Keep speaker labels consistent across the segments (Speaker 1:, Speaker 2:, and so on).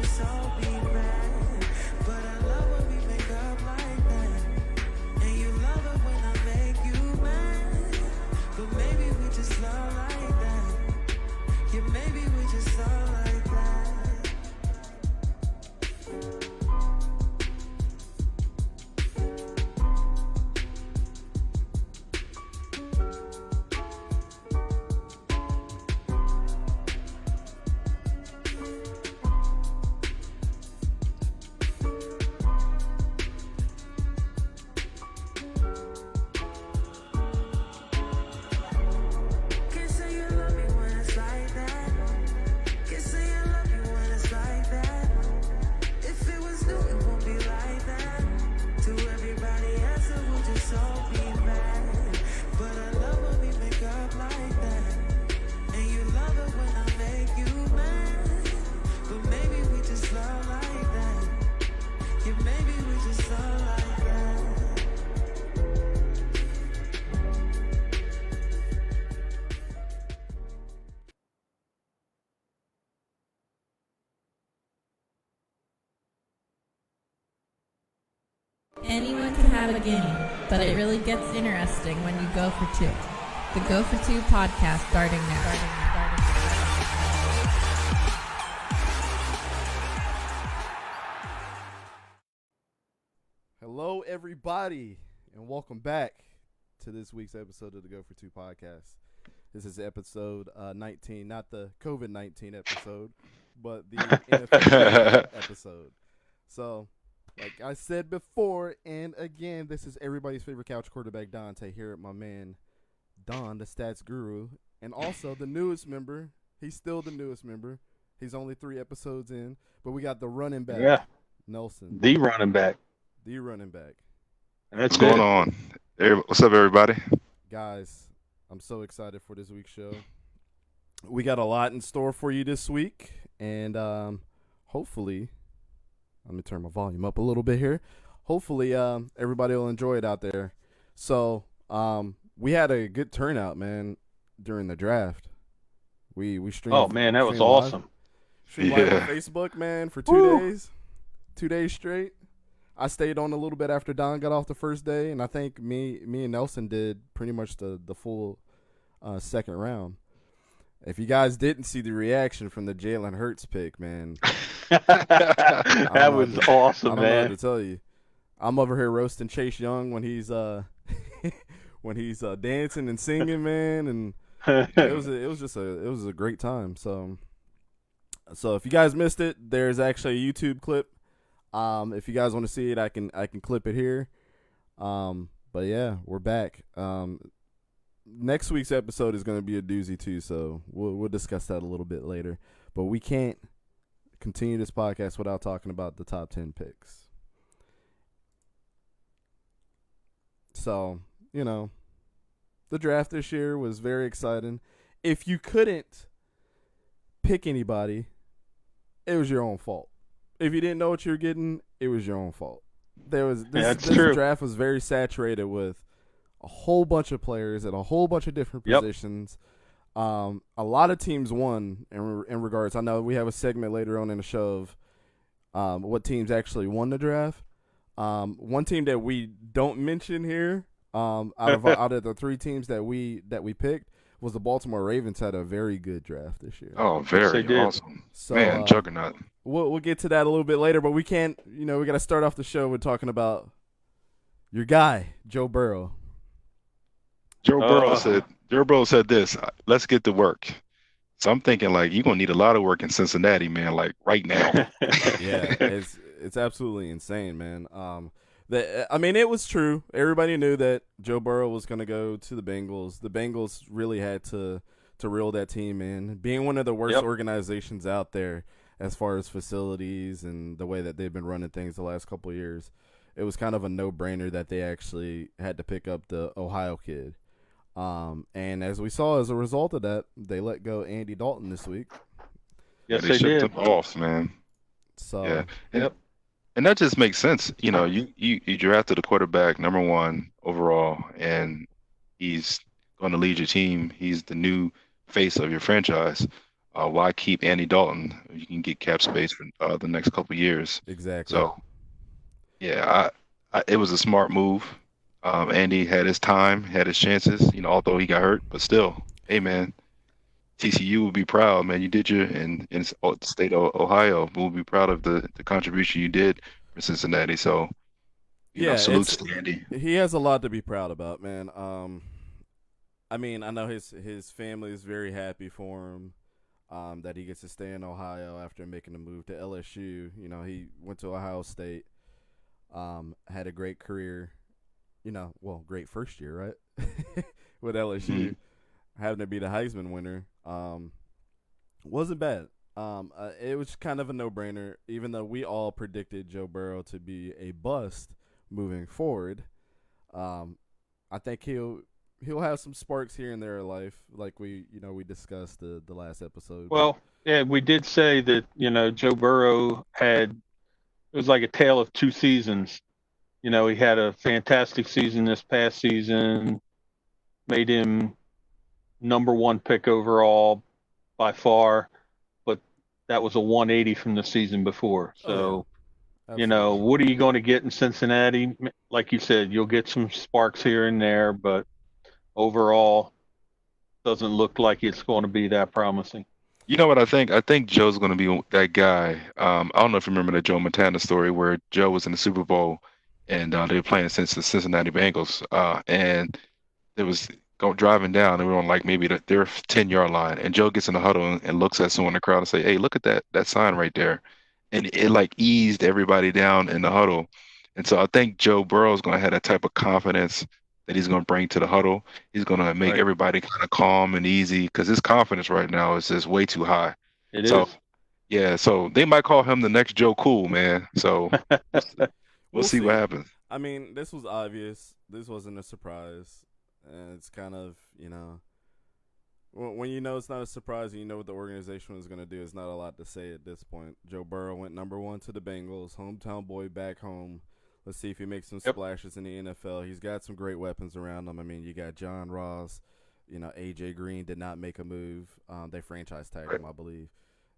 Speaker 1: just so be bad. But I love when we make up like that. And you love it when I make you mad. But maybe we just love like that. Yeah, maybe we just love like that. Can't say you love me when it's like that. Can't say I love you when it's like that. If it was new, it won't be like that. To everybody else, it would just all be bad. But I love when we make up like that. And you love it when I make you mad. But maybe we just love like that. Yeah, maybe we just love like that.
Speaker 2: Anyone can have a game, but it really gets interesting when you go for two. The Go for Two podcast starting now.
Speaker 3: Hello, everybody, and welcome back to this week's episode of the Go for Two podcast. This is episode 19, not the COVID-19 episode, but the NFL episode. So, like I said before, and again, this is everybody's favorite couch quarterback, Dante, here at my man, Don, the stats guru, and also the newest member. He's still the newest member. He's only 3 episodes in, but we got the running back,
Speaker 4: Yeah,
Speaker 3: Nelson,
Speaker 4: the running back.
Speaker 3: the running back.
Speaker 4: And that's
Speaker 5: What's going
Speaker 4: it.
Speaker 5: on? What's up, everybody?
Speaker 3: Guys, I'm so excited for this week's show. We got a lot in store for you this week, and hopefully, let me turn my volume up a little bit here. Hopefully, everybody will enjoy it out there. So, we had a good turnout, man, during the draft. We streamed.
Speaker 4: Oh man, that was
Speaker 3: streamed live-
Speaker 4: awesome.
Speaker 3: Streamed live on
Speaker 5: Yeah.
Speaker 3: Facebook, man, for 2
Speaker 4: Woo.
Speaker 3: days. 2 days straight. I stayed on a little bit after Don got off the first day, and I think me and Nelson did pretty much the full second round. If you guys didn't see the reaction from the Jalen Hurts pick, man,
Speaker 4: That
Speaker 3: know
Speaker 4: was
Speaker 3: what
Speaker 4: awesome,
Speaker 3: I don't know what
Speaker 4: man.
Speaker 3: to tell you. I'm over here roasting Chase Young when he's when he's dancing and singing, man, and it was a great time. So if you guys missed it, there's actually a YouTube clip. If you guys want to see it, I can clip it here. But yeah, we're back. Next week's episode is going to be a doozy too, so we'll discuss that a little bit later. But we can't continue this podcast without talking about the top 10 picks. So, the draft this year was very exciting. If you couldn't pick anybody, it was your own fault. If you didn't know what you were getting, it was your own fault. This
Speaker 4: That's true.
Speaker 3: draft was very saturated with a whole bunch of players at a whole bunch of different
Speaker 4: Yep.
Speaker 3: positions. A lot of teams won in regards. I know we have a segment later on in the show of what teams actually won the draft. One team that we don't mention here, out of the 3 teams that we picked, was the Baltimore Ravens. Had a very good draft this year.
Speaker 5: Oh,
Speaker 4: they
Speaker 5: very
Speaker 4: did.
Speaker 5: awesome.
Speaker 3: So
Speaker 5: Man, juggernaut.
Speaker 3: we'll get to that a little bit later, but we can't. We got to start off the show with talking about your guy, Joe Burrow.
Speaker 5: Joe Burrow
Speaker 4: Uh,
Speaker 5: said this, let's get to work. So I'm thinking, like, you're going to need a lot of work in Cincinnati, man, like right now.
Speaker 3: Yeah, it's absolutely insane, man. It was true. Everybody knew that Joe Burrow was going to go to the Bengals. The Bengals really had to reel that team in. Being one of the worst
Speaker 4: Yep.
Speaker 3: organizations out there as far as facilities and the way that they've been running things the last couple of years, it was kind of a no-brainer that they actually had to pick up the Ohio kid. And as we saw as a result of that, they let go Andy Dalton this week.
Speaker 4: yes,
Speaker 5: They
Speaker 4: they
Speaker 5: shipped
Speaker 4: did.
Speaker 5: him off, man.
Speaker 3: So
Speaker 5: Yeah.
Speaker 4: Yep.
Speaker 5: And that just makes sense. You drafted a quarterback number 1 overall, and he's going to lead your team. He's the new face of your franchise. why keep Andy Dalton? You can get cap space for the next couple of years.
Speaker 3: Exactly.
Speaker 5: So yeah, it was a smart move. Andy had his time, had his chances, although he got hurt, but still, hey man, TCU will be proud, man. You did your in the state of Ohio. We'll be proud of the contribution you did for Cincinnati. So,
Speaker 3: Yeah,
Speaker 5: salutes to Andy.
Speaker 3: he has a lot to be proud about, man. I mean, I know his family is very happy for him. That he gets to stay in Ohio after making the move to LSU. He went to Ohio State. Had a great career. Great first year, right? With LSU, having to be the Heisman winner. Wasn't bad. It was kind of a no-brainer, even though we all predicted Joe Burrow to be a bust moving forward. I think he'll have some sparks here and there in life, like we discussed the last episode.
Speaker 4: Well, yeah, we did say that, Joe Burrow it was like a tale of two seasons. He had a fantastic season this past season, made him number one pick overall by far, but that was a 180 from the season before. So,
Speaker 3: Absolutely.
Speaker 4: what are you going to get in Cincinnati? Like you said, you'll get some sparks here and there, but overall, doesn't look like it's going to be that promising.
Speaker 5: You know what I think? I think Joe's going to be that guy. I don't know if you remember the Joe Montana story where Joe was in the Super Bowl and they were playing against the Cincinnati Bengals, and they was driving down. They were on like maybe their 10-yard line, and Joe gets in the huddle and looks at someone in the crowd and say, "Hey, look at that sign right there," and it like eased everybody down in the huddle. And so I think Joe Burrow's going to have that type of confidence that he's going to bring to the huddle. He's going to make
Speaker 4: Right.
Speaker 5: everybody kind of calm and easy because his confidence right now is just way too high.
Speaker 4: It
Speaker 5: So
Speaker 4: is.
Speaker 5: yeah, so they might call him the next Joe Cool, man. So we'll see what happens.
Speaker 3: I mean, this was obvious. This wasn't a surprise. And it's kind of, when you know it's not a surprise and you know what the organization was going to do, it's not a lot to say at this point. Joe Burrow went number one to the Bengals, hometown boy back home. Let's see if he makes some
Speaker 4: Yep.
Speaker 3: splashes in the NFL. He's got some great weapons around him. I mean, you got John Ross. AJ Green did not make a move. They franchise tagged him, I believe.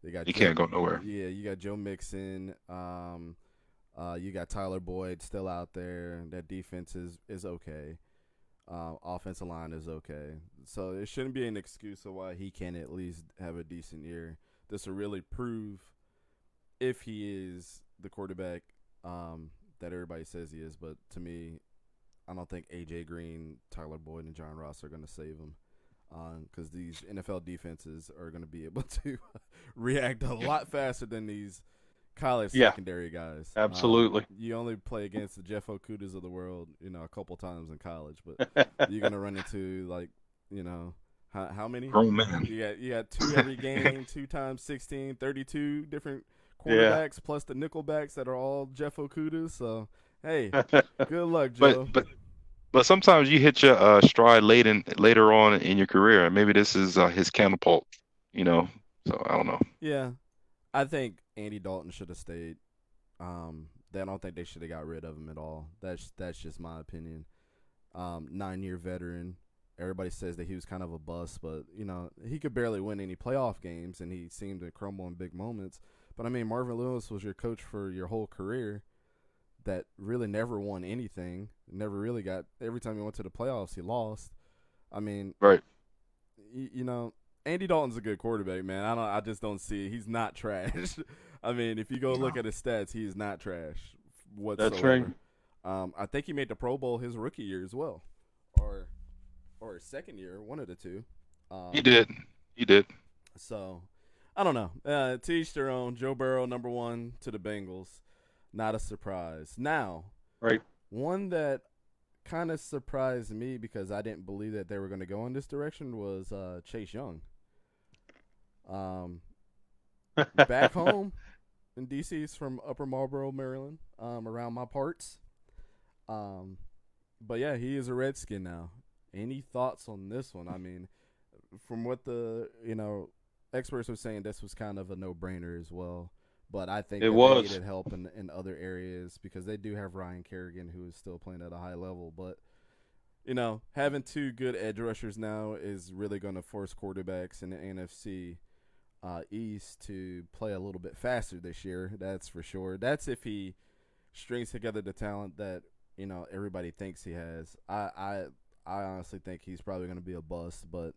Speaker 3: They got
Speaker 5: He can't go nowhere.
Speaker 3: Yeah, you got Joe Mixon. You got Tyler Boyd still out there. That defense is okay. Offensive line is okay. So it shouldn't be an excuse of why he can't at least have a decent year. This will really prove if he is the quarterback that everybody says he is. But to me, I don't think A.J. Green, Tyler Boyd, and John Ross are going to save him. Because these NFL defenses are going to be able to react a lot faster than these college
Speaker 4: Yeah.
Speaker 3: secondary guys.
Speaker 4: Absolutely.
Speaker 3: You only play against the Jeff Okudas of the world, a couple times in college, but you're going to run into how many?
Speaker 5: Grown man.
Speaker 3: You got two every game, 2 times 16, 32 different quarterbacks plus the nickelbacks that are all Jeff Okudas. So, hey, good luck, Joe.
Speaker 5: But sometimes you hit your stride later on in your career, and maybe this is his catapult. So I don't know.
Speaker 3: Yeah, I think Andy Dalton should have stayed. I don't think they should have got rid of him at all. That's just my opinion. 9-year veteran. Everybody says that he was kind of a bust, but he could barely win any playoff games, and he seemed to crumble in big moments. But I mean, Marvin Lewis was your coach for your whole career. That really never won anything. Never really got. Every time he went to the playoffs, he lost. I mean,
Speaker 5: Right.
Speaker 3: Andy Dalton's a good quarterback, man. I just don't see it. He's not trash. I mean, if you go look at his stats, he is not trash whatsoever.
Speaker 4: That's right.
Speaker 3: I think he made the Pro Bowl his rookie year as well, or his second year, one of the two.
Speaker 5: He did.
Speaker 3: So, I don't know. To each their own. Joe Burrow, number one to the Bengals. Not a surprise. Now,
Speaker 4: Right.
Speaker 3: one that kind of surprised me because I didn't believe that they were going to go in this direction was Chase Young. Back home in D.C. He's from Upper Marlboro, Maryland, around my parts. But yeah, he is a Redskin now. Any thoughts on this one? I mean, from what the experts were saying, this was kind of a no-brainer as well. But I think
Speaker 4: It
Speaker 3: that
Speaker 4: was.
Speaker 3: they needed help in other areas because they do have Ryan Kerrigan, who is still playing at a high level. But having 2 good edge rushers now is really going to force quarterbacks in the NFC East to play a little bit faster this year. That's for sure. That's if he strings together the talent that everybody thinks he has. I honestly think he's probably going to be a bust, but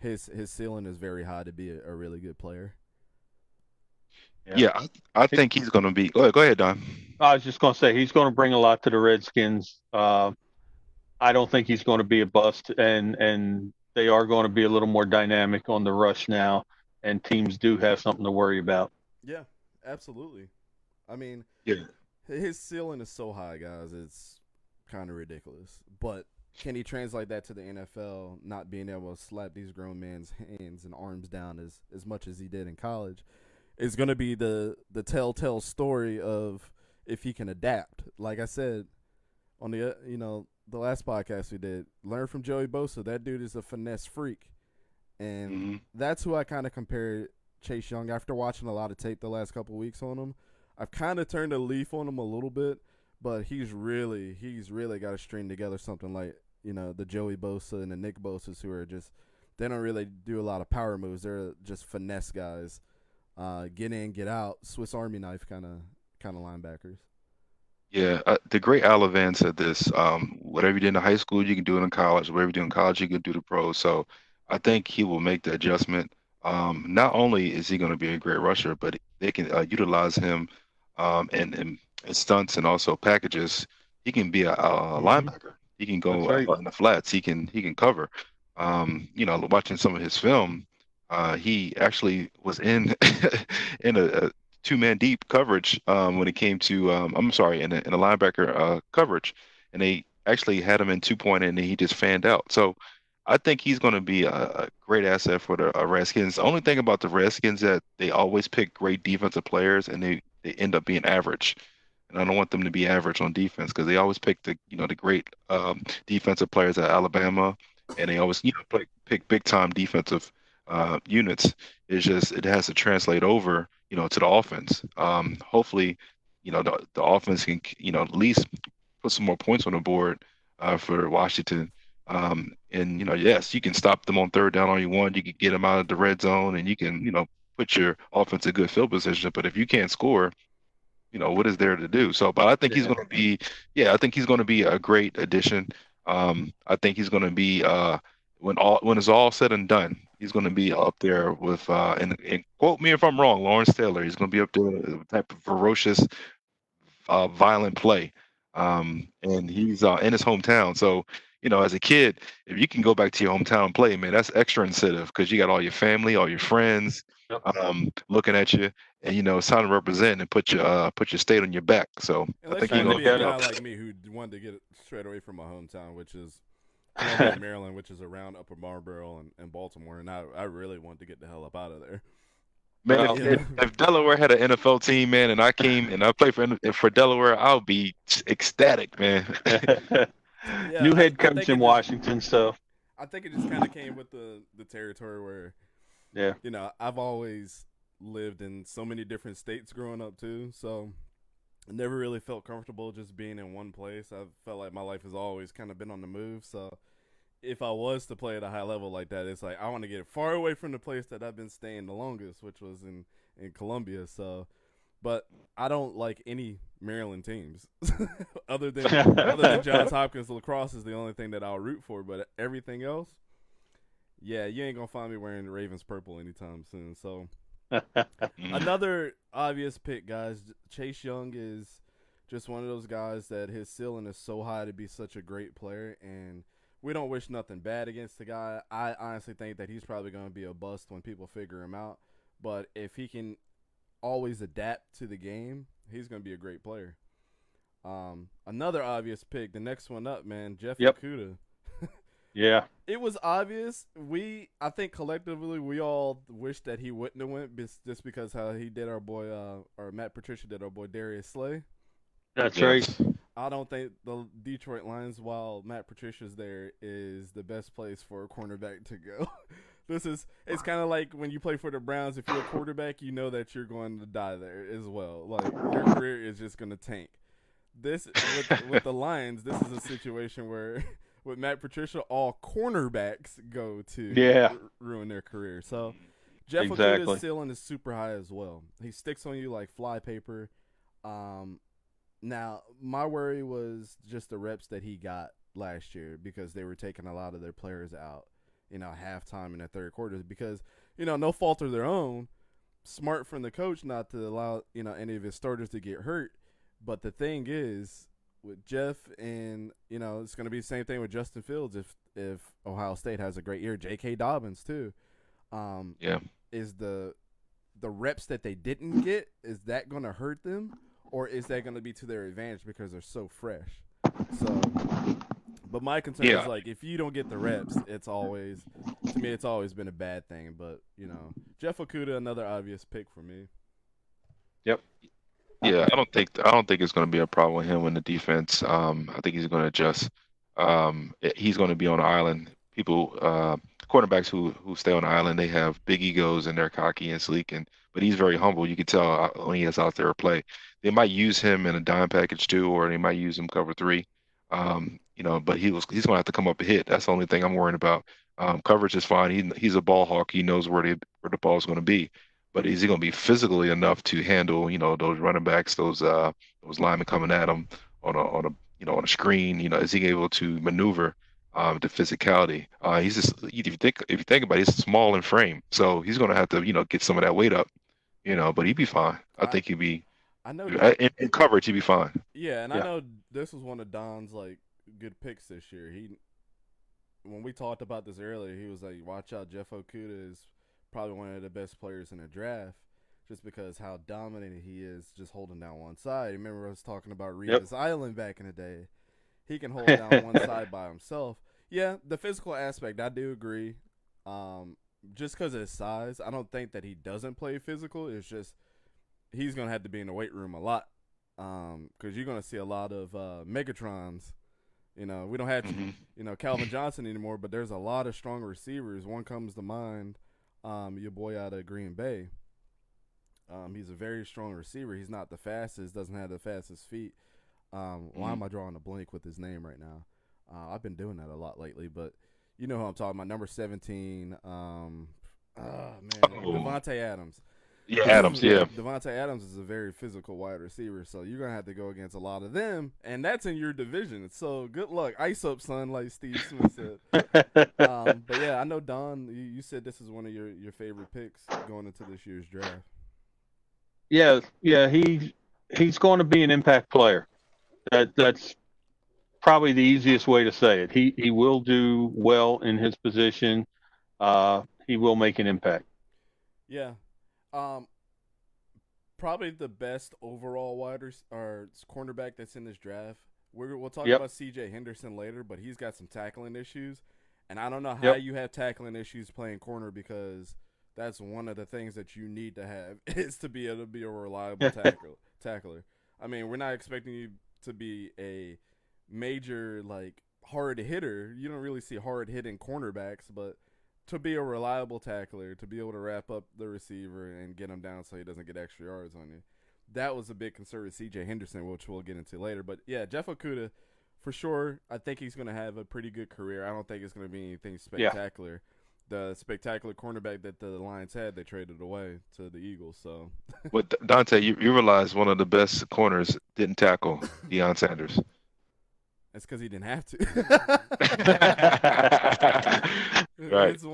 Speaker 3: his ceiling is very high to be a really good player.
Speaker 5: Yeah, I think he's going to be. Go ahead, Don.
Speaker 4: I was just going to say he's going to bring a lot to the Redskins. I don't think he's going to be a bust, and they are going to be a little more dynamic on the rush now, and teams do have something to worry about.
Speaker 3: Yeah, absolutely. I mean,
Speaker 5: Yeah.
Speaker 3: his ceiling is so high, guys. It's kind of ridiculous. But can he translate that to the NFL, not being able to slap these grown men's hands and arms down as much as he did in college? Is going to be the telltale story of if he can adapt. Like I said on the the last podcast we did, learn from Joey Bosa. That dude is a finesse freak, and that's who I kind of compare Chase Young. After watching a lot of tape the last couple of weeks on him, I've kind of turned a leaf on him a little bit, but he's really got to string together something like the Joey Bosa and the Nick Bosas, who are just, they don't really do a lot of power moves. They're just finesse guys. Get in, get out, Swiss Army knife kind of linebackers.
Speaker 5: Yeah, the great Alavan said this. Whatever you did in high school, you can do it in college. Whatever you do in college, you can do the pros. So I think he will make the adjustment. Not only is he going to be a great rusher, but they can utilize him in stunts and also packages. He can be a linebacker. He can go
Speaker 4: That's right.
Speaker 5: in the flats. He can cover. Watching some of his film, he actually was in in a two-man deep coverage when it came to I'm sorry, in a linebacker coverage, and they actually had him in 2-point, and he just fanned out. So I think he's going to be a great asset for the Redskins. The only thing about the Redskins that they always pick great defensive players, and they end up being average. And I don't want them to be average on defense because they always pick the great defensive players at Alabama, and they always pick big time defensive units. It's just it has to translate over to the offense. Hopefully, the offense can at least put some more points on the board for Washington. And yes, you can stop them on third down all you want. You can get them out of the red zone, and you can put your offense in good field position. But if you can't score, what is there to do? So, but I think he's going to be, I think he's going to be a great addition. I think he's going to be when it's all said and done, he's going to be up there with and quote me if I'm wrong, Lawrence Taylor. He's going to be up there with a type of ferocious, violent play, and he's in his hometown. So, as a kid, if you can go back to your hometown and play, man, that's extra incentive because you got all your family, all your friends,
Speaker 4: Yep.
Speaker 5: looking at you, and it's time to represent and put your state on your back. So I
Speaker 3: Unless
Speaker 5: think
Speaker 3: you
Speaker 5: he's
Speaker 3: want to
Speaker 5: going
Speaker 3: be a
Speaker 5: to
Speaker 3: guy like me who wanted to get it straight away from my hometown, which is Columbia, Maryland, which is around Upper Marlboro and Baltimore, and I really wanted to get the hell up out of there.
Speaker 5: Man,
Speaker 4: Well,
Speaker 5: if Delaware had an NFL team, man, and I came and I played for Delaware, I'll be ecstatic, man.
Speaker 3: Yeah,
Speaker 4: New
Speaker 3: I
Speaker 4: head
Speaker 3: think
Speaker 4: coach
Speaker 3: it
Speaker 4: in
Speaker 3: just-
Speaker 4: Washington, so
Speaker 3: I think it just kind of came with the territory where,
Speaker 4: yeah.
Speaker 3: I've always lived in so many different states growing up too, so I never really felt comfortable just being in one place. I felt like my life has always kind of been on the move, so if I was to play at a high level like that, it's like I want to get far away from the place that I've been staying the longest, which was in Columbia. So, but I don't like any Maryland teams other than Johns Hopkins lacrosse is the only thing that I'll root for. But everything else, yeah, you ain't gonna find me wearing the Ravens purple anytime soon. So another obvious pick, guys. Chase Young is just one of those guys that his ceiling is so high to be such a great player, and we don't wish nothing bad against the guy. I honestly think that he's probably going to be a bust when people figure him out. But if he can always adapt to the game, he's going to be a great player. Another obvious pick, the next one up, man, Jeff
Speaker 4: Yep.
Speaker 3: Okudah.
Speaker 4: Yeah.
Speaker 3: It was obvious. I think collectively, we all wish that he wouldn't have went just because how he did our boy, or Matt Patricia did our boy Darius Slay.
Speaker 4: That's right.
Speaker 3: I don't think the Detroit Lions, while Matt Patricia's there, is the best place for a cornerback to go. It's kind of like when you play for the Browns. If you're a quarterback, you know that you're going to die there as well. Like your career is just going to tank. This with the Lions, this is a situation where with Matt Patricia, all cornerbacks go to ruin their career. So Jeff
Speaker 4: Exactly.
Speaker 3: Okudah's ceiling is super high as well. He sticks on you like fly paper. Now, my worry was just the reps that he got last year because they were taking a lot of their players out, halftime in the third quarters because, no fault of their own. Smart from the coach not to allow, any of his starters to get hurt. But the thing is, with Jeff and, it's going to be the same thing with Justin Fields if Ohio State has a great year. J.K. Dobbins, too.
Speaker 5: Yeah.
Speaker 3: Is the reps that they didn't get, is that going to hurt them? Or is that going to be to their advantage because they're so fresh? So, but my concern is like if you don't get the reps, it's always been a bad thing. But Jeff Okudah, another obvious pick for me.
Speaker 4: Yep.
Speaker 5: Yeah, I don't think it's going to be a problem with him in the defense. I think he's going to adjust. He's going to be on the island. People, quarterbacks who stay on the island, they have big egos and they're cocky and sleek, but he's very humble. You can tell when he has out there play. They might use him in a dime package too, or they might use him cover three. But he's going to have to come up and hit. That's the only thing I'm worried about. Coverage is fine. He's a ball hawk. He knows where the ball is going to be. But is he going to be physically enough to handle, those running backs, those linemen coming at him on a screen? Is he able to maneuver the physicality? He's just if you think about it, he's small in frame, so he's going to have to get some of that weight up. But he'd be fine. I think he'd be.
Speaker 3: I know
Speaker 5: in coverage, he'd be fine.
Speaker 3: Yeah, and I know this was one of Don's good picks this year. When we talked about this earlier, he was like, "Watch out, Jeff Okudah is probably one of the best players in the draft, just because how dominant he is, just holding down one side." Remember us talking about Revis Island back in the day? He can hold down one side by himself. Yeah, the physical aspect, I do agree. Just because of his size, I don't think that he doesn't play physical. It's just he's going to have to be in the weight room a lot because you're going to see a lot of Megatrons. We don't have, Calvin Johnson anymore, but there's a lot of strong receivers. One comes to mind, your boy out of Green Bay. He's a very strong receiver. He's not the fastest, doesn't have the fastest feet. Why am I drawing a blank with his name right now? I've been doing that a lot lately, but you know who I'm talking about. Number 17, Devontae Adams.
Speaker 5: Yeah, Adams, yeah.
Speaker 3: Devontae Adams is a very physical wide receiver, so you're going to have to go against a lot of them, and that's in your division. So good luck. Ice up, son, like Steve Smith said. But, yeah, I know, Don, you said this is one of your favorite picks going into this year's draft.
Speaker 4: Yeah, he's going to be an impact player. That's probably the easiest way to say it. He will do well in his position. He will make an impact.
Speaker 3: Yeah. Probably the best overall cornerback that's in this draft. We'll talk about C.J. Henderson later, but he's got some tackling issues, and I don't know how you have tackling issues playing corner because that's one of the things that you need to have is to be able to be a reliable tackler. I mean, we're not expecting you to be a major hard hitter. You don't really see hard hitting cornerbacks, but to be a reliable tackler, to be able to wrap up the receiver and get him down so he doesn't get extra yards on you. That was a big concern with C.J. Henderson, which we'll get into later. But, yeah, Jeff Okudah, for sure, I think he's going to have a pretty good career. I don't think it's going to be anything spectacular. The spectacular cornerback that the Lions had, they traded away to the Eagles. So,
Speaker 5: But, Dante, you realize one of the best corners didn't tackle Deion Sanders.
Speaker 3: That's because he didn't have to.
Speaker 5: Right.
Speaker 3: It's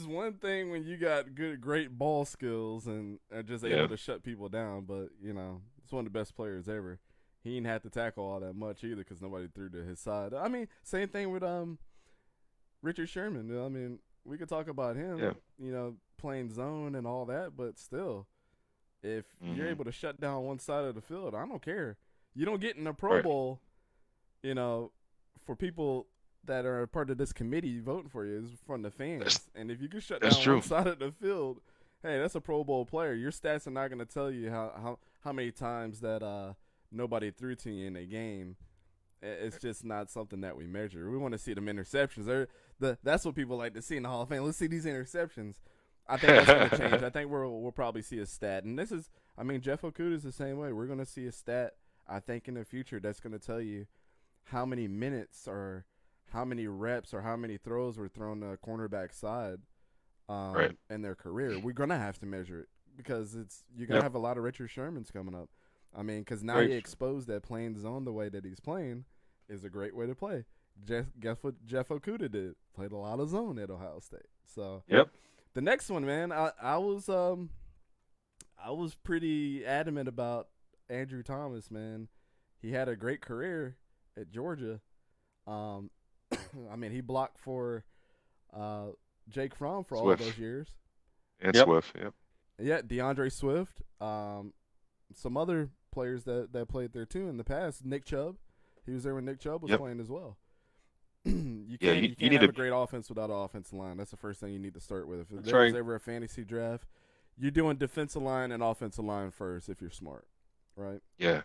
Speaker 3: one thing when you got great ball skills and are just able to shut people down, but it's one of the best players ever. He didn't have to tackle all that much either because nobody threw to his side. I mean, same thing with Richard Sherman. I mean, we could talk about him, playing zone and all that, but still, if you're able to shut down one side of the field, I don't care. You don't get in the Pro Bowl. For people that are a part of this committee voting for you is from the fans. And if you can shut down one side of the field, hey, that's a Pro Bowl player. Your stats are not going to tell you how many times that nobody threw to you in a game. It's just not something that we measure. We want to see them interceptions. That's what people like to see in the Hall of Fame. Let's see these interceptions. I think that's going to change. I think we'll probably see a stat. And Jeff Okudah is the same way. We're going to see a stat, I think, in the future that's going to tell you how many minutes or how many reps or how many throws were thrown to a cornerback side
Speaker 5: Right.
Speaker 3: in their career. We're gonna have to measure it because you're gonna
Speaker 4: Yep.
Speaker 3: have a lot of Richard Shermans coming up. I mean, because now
Speaker 4: Right.
Speaker 3: he exposed that playing zone the way that he's playing is a great way to play. Guess what Jeff Okuda did? Played a lot of zone at Ohio State. So
Speaker 4: Yep.
Speaker 3: the next one, man, I was pretty adamant about Andrew Thomas, man. He had a great career at Georgia. I mean, he blocked for Jake Fromm for all of
Speaker 5: Swift.
Speaker 3: those years.
Speaker 5: And
Speaker 4: Yep.
Speaker 5: Swift. Yep.
Speaker 3: Yeah, DeAndre Swift. Some other players that played there too in the past. Nick Chubb. He was there when Nick Chubb was
Speaker 5: Yep.
Speaker 3: playing as well. you
Speaker 5: Yeah,
Speaker 3: can't,
Speaker 5: you
Speaker 3: you can't
Speaker 5: need
Speaker 3: have
Speaker 5: to-
Speaker 3: a great offense without an offensive line. That's the first thing you need to start with. If
Speaker 4: That's
Speaker 3: there was
Speaker 4: right.
Speaker 3: ever a fantasy draft, you're doing defensive line and offensive line first if you're smart, right?
Speaker 5: Yeah.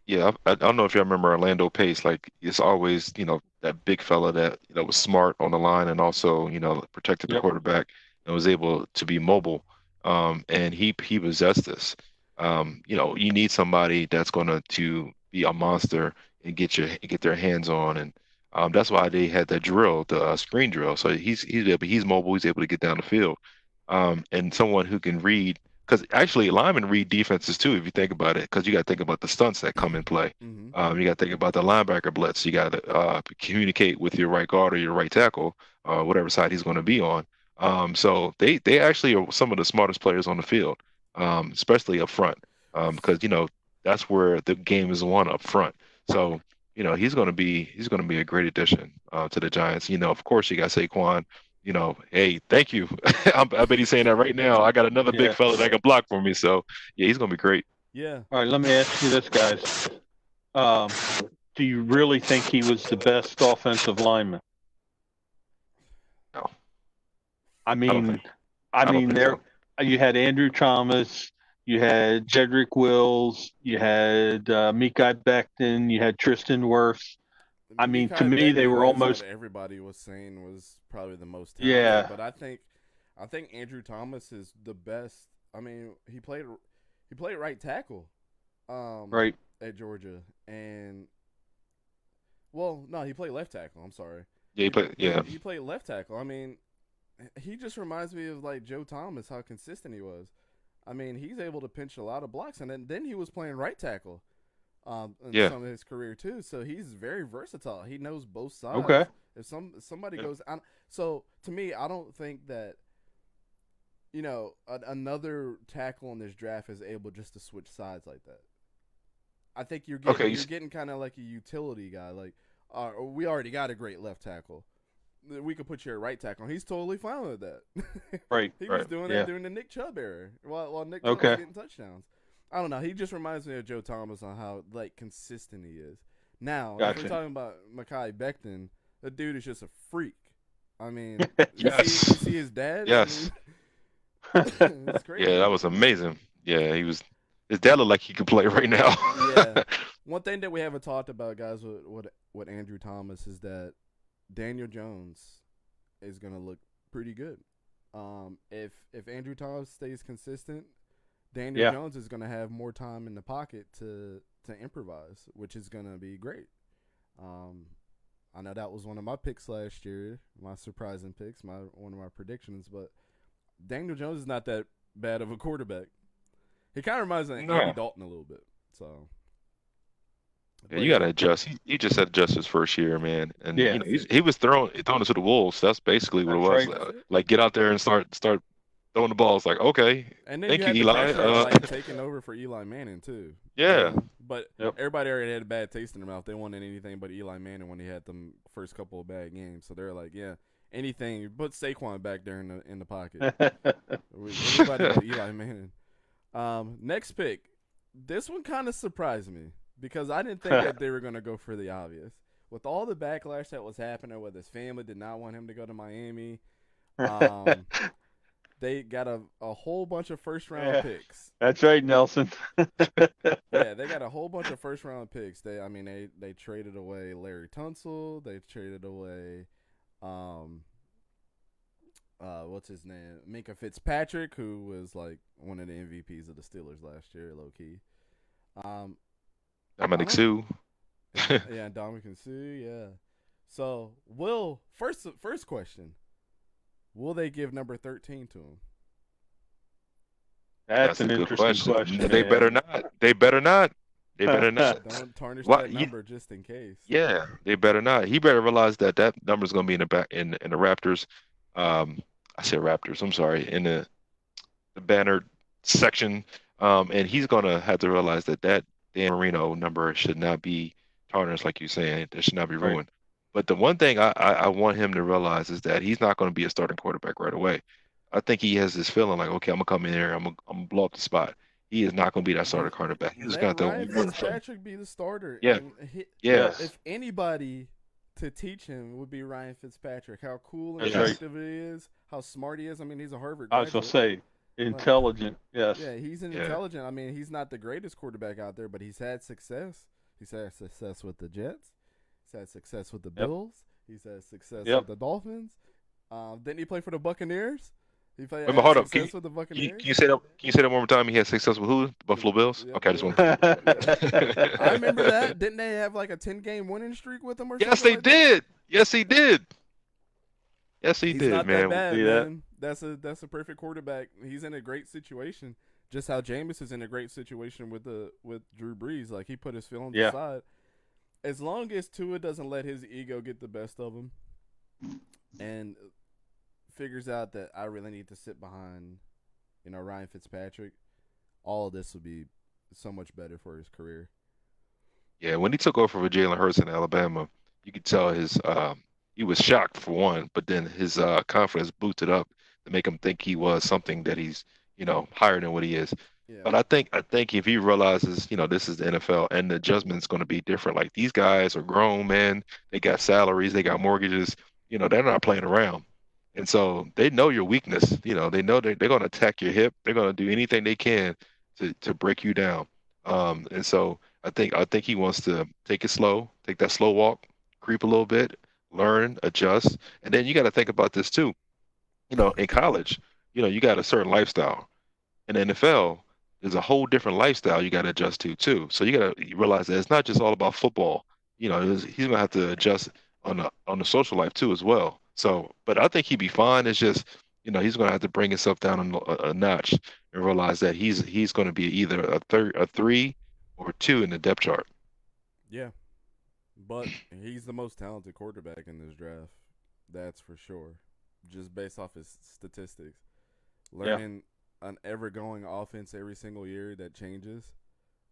Speaker 5: Yeah, I don't know if you remember Orlando Pace. Like it's always, that big fella that was smart on the line and also, protected the
Speaker 4: Yep.
Speaker 5: quarterback and was able to be mobile. And he possessed this. You need somebody that's going to be a monster and get their hands on, and that's why they had that drill, the screen drill. So he's mobile. He's able to get down the field, and someone who can read. Because actually, linemen read defenses too, if you think about it. Because you got to think about the stunts that come in play.
Speaker 3: Mm-hmm.
Speaker 5: You got to think about the linebacker blitz. You got to communicate with your right guard or your right tackle, whatever side he's going to be on. So they actually are some of the smartest players on the field, especially up front, because that's where the game is won up front. So he's going to be a great addition to the Giants. Of course you got Saquon. Hey, thank you. I bet he's saying that right now. I got another big
Speaker 4: Yeah.
Speaker 5: fella that can block for me. So yeah, he's going to be great.
Speaker 3: Yeah.
Speaker 4: All right, let me ask you this, guys. Do you really think he was the best offensive lineman?
Speaker 5: No.
Speaker 4: I
Speaker 5: don't
Speaker 4: mean,
Speaker 5: think- I don't think
Speaker 4: there you had Andrew Thomas, you had Jedrick Wills, you had Mekhi Becton, you had Tristan Wirfs. I mean, to
Speaker 3: Mekhi
Speaker 4: me, they
Speaker 3: Becton,
Speaker 4: were
Speaker 3: that's
Speaker 4: almost-
Speaker 3: what everybody was saying was probably the most talented.
Speaker 4: Yeah.
Speaker 3: But I think Andrew Thomas is the best. I mean, he played right tackle,
Speaker 4: Right.
Speaker 3: at Georgia, and well, no, he played left tackle. I'm sorry.
Speaker 5: Yeah,
Speaker 3: He played left tackle. I mean, he just reminds me of like Joe Thomas, how consistent he was. I mean, he's able to pinch a lot of blocks, and then he was playing right tackle. In
Speaker 5: Yeah.
Speaker 3: some of his career too, so he's very versatile. He knows both sides.
Speaker 4: Okay.
Speaker 3: If somebody
Speaker 5: Yeah.
Speaker 3: goes, so to me, I don't think that another tackle in this draft is able just to switch sides like that. I think you're getting
Speaker 5: Okay,
Speaker 3: you're getting kind of like a utility guy. Like, we already got a great left tackle. We could put you at right tackle. He's totally fine with that.
Speaker 4: Right.
Speaker 3: He was
Speaker 5: Right.
Speaker 3: doing
Speaker 4: Yeah.
Speaker 3: that during the Nick Chubb era while Nick Chubb
Speaker 4: Okay.
Speaker 3: was getting touchdowns. I don't know. He just reminds me of Joe Thomas on how like consistent he is. Now, if
Speaker 4: Gotcha.
Speaker 3: we're talking about Mekhi Becton, the dude is just a freak. I mean,
Speaker 5: Yes.
Speaker 3: you see his dad?
Speaker 5: Yes.
Speaker 3: I mean, it's crazy.
Speaker 5: Yeah, that was amazing. Yeah, his dad looked like he could play right now.
Speaker 3: Yeah. One thing that we haven't talked about, guys, with Andrew Thomas is that Daniel Jones is gonna look pretty good. If Andrew Thomas stays consistent, Daniel
Speaker 4: Yeah.
Speaker 3: Jones is gonna have more time in the pocket to improvise, which is gonna be great. I know that was one of my picks last year, my surprising picks, one of my predictions, but Daniel Jones is not that bad of a quarterback. He kind of reminds me of
Speaker 5: No.
Speaker 3: Andy Dalton a little bit. So
Speaker 5: Yeah, you got to adjust. He just had to adjust his first year, man. And
Speaker 4: Yeah.
Speaker 5: he was throwing it to the wolves. That's basically what
Speaker 4: That's
Speaker 5: it was.
Speaker 4: right.
Speaker 5: Like get out there and start throwing the ball. It's like okay,
Speaker 3: And then
Speaker 5: Thank
Speaker 3: you
Speaker 5: you,
Speaker 3: had the
Speaker 5: Eli.
Speaker 3: pressure of, like, taking over for Eli Manning too.
Speaker 5: yeah,
Speaker 3: But
Speaker 4: Yep.
Speaker 3: everybody already had a bad taste in their mouth. They wanted anything but Eli Manning when he had them first couple of bad games. So they're like, yeah, anything. Put Saquon back there in the pocket. Everybody but Eli Manning. Next pick. This one kind of surprised me because I didn't think that they were going to go for the obvious. With all the backlash that was happening, with his family did not want him to go to Miami. They got a whole bunch of first round
Speaker 4: Yeah.
Speaker 3: picks.
Speaker 4: That's right, Nelson.
Speaker 3: Yeah, they got a whole bunch of first round picks. They traded away Larry Tunsil. They traded away, what's his name? Minka Fitzpatrick, who was like one of the MVPs of the Steelers last year, low key.
Speaker 5: Dominic
Speaker 3: Uh-huh.
Speaker 5: Sue.
Speaker 3: Yeah, Dominican Sue. Yeah. So, Will, first question: will they give number 13 to him?
Speaker 4: That's
Speaker 5: a
Speaker 4: an
Speaker 5: good
Speaker 4: interesting question.
Speaker 5: They
Speaker 4: man.
Speaker 5: better not. They better not. They better not.
Speaker 3: Don't tarnish
Speaker 5: Why-
Speaker 3: that
Speaker 5: you-
Speaker 3: number just in case.
Speaker 5: Yeah, they better not. He better realize that that number's going to be in the back in the Raptors. I said Raptors. I'm sorry. In the banner section. And he's going to have to realize that that Dan Marino number should not be tarnished, like you're saying. It should not be
Speaker 4: Right.
Speaker 5: ruined. But the one thing I want him to realize is that he's not going to be a starting quarterback right away. I think he has this feeling like, okay, I'm gonna come in here, I'm gonna blow up the spot. He is not gonna be that starter quarterback. He's
Speaker 3: Let
Speaker 5: got
Speaker 3: Ryan
Speaker 5: to
Speaker 3: Fitzpatrick be the starter.
Speaker 5: Yeah.
Speaker 3: And
Speaker 5: yeah.
Speaker 3: if anybody to teach him would be Ryan Fitzpatrick, how cool and
Speaker 4: That's right.
Speaker 3: effective he is, how smart he is. I mean, he's a Harvard
Speaker 4: I was
Speaker 3: graduate.
Speaker 4: gonna say intelligent. Yes.
Speaker 3: Yeah, he's an
Speaker 5: Yeah.
Speaker 3: intelligent. I mean, he's not the greatest quarterback out there, but he's had success. He's had success with the Jets. He's had success with the Bills. He's had success
Speaker 4: Yep.
Speaker 3: with the Dolphins. Didn't he play for the Buccaneers? He played.
Speaker 5: Wait, but hold up.
Speaker 3: success with the Buccaneers.
Speaker 5: Can you say that? Can you say that one more time? He had success with who? The Buffalo Bills.
Speaker 3: Yeah,
Speaker 5: Okay, I just want.
Speaker 3: I remember that. Didn't they have like a 10-game winning streak with him or
Speaker 5: Yes,
Speaker 3: something?
Speaker 5: they did. Yes, he did. Yes, he
Speaker 3: He's
Speaker 5: did,
Speaker 3: not
Speaker 5: man.
Speaker 3: that bad,
Speaker 4: See that?
Speaker 3: man. That's a perfect quarterback. He's in a great situation. Just how Jameis is in a great situation with Drew Brees. Like he put his feelings
Speaker 4: Yeah.
Speaker 3: aside. As long as Tua doesn't let his ego get the best of him, and figures out that I really need to sit behind, Ryan Fitzpatrick, all of this will be so much better for his career.
Speaker 5: Yeah, when he took over for Jalen Hurts in Alabama, you could tell he was shocked for one, but then his confidence boosted up to make him think he was something that he's higher than what he is.
Speaker 3: Yeah.
Speaker 5: But I think if he realizes, this is the NFL and the adjustment's going to be different. Like these guys are grown men, they got salaries, they got mortgages. They're not playing around, and so they know your weakness. They know they're going to attack your hip. They're going to do anything they can to break you down. And so I think he wants to take it slow, take that slow walk, creep a little bit, learn, adjust, and then you got to think about this too. In college, you got a certain lifestyle. In the NFL, there's a whole different lifestyle you got to adjust to too. So you got to realize that it's not just all about football. He's gonna have to adjust on the social life too as well. So, but I think he'd be fine. It's just he's gonna have to bring himself down a notch and realize that he's going to be either a 3 or 2 in the depth chart.
Speaker 3: Yeah. But he's the most talented quarterback in this draft. That's for sure. Just based off his statistics. Learning an ever-going offense every single year that changes.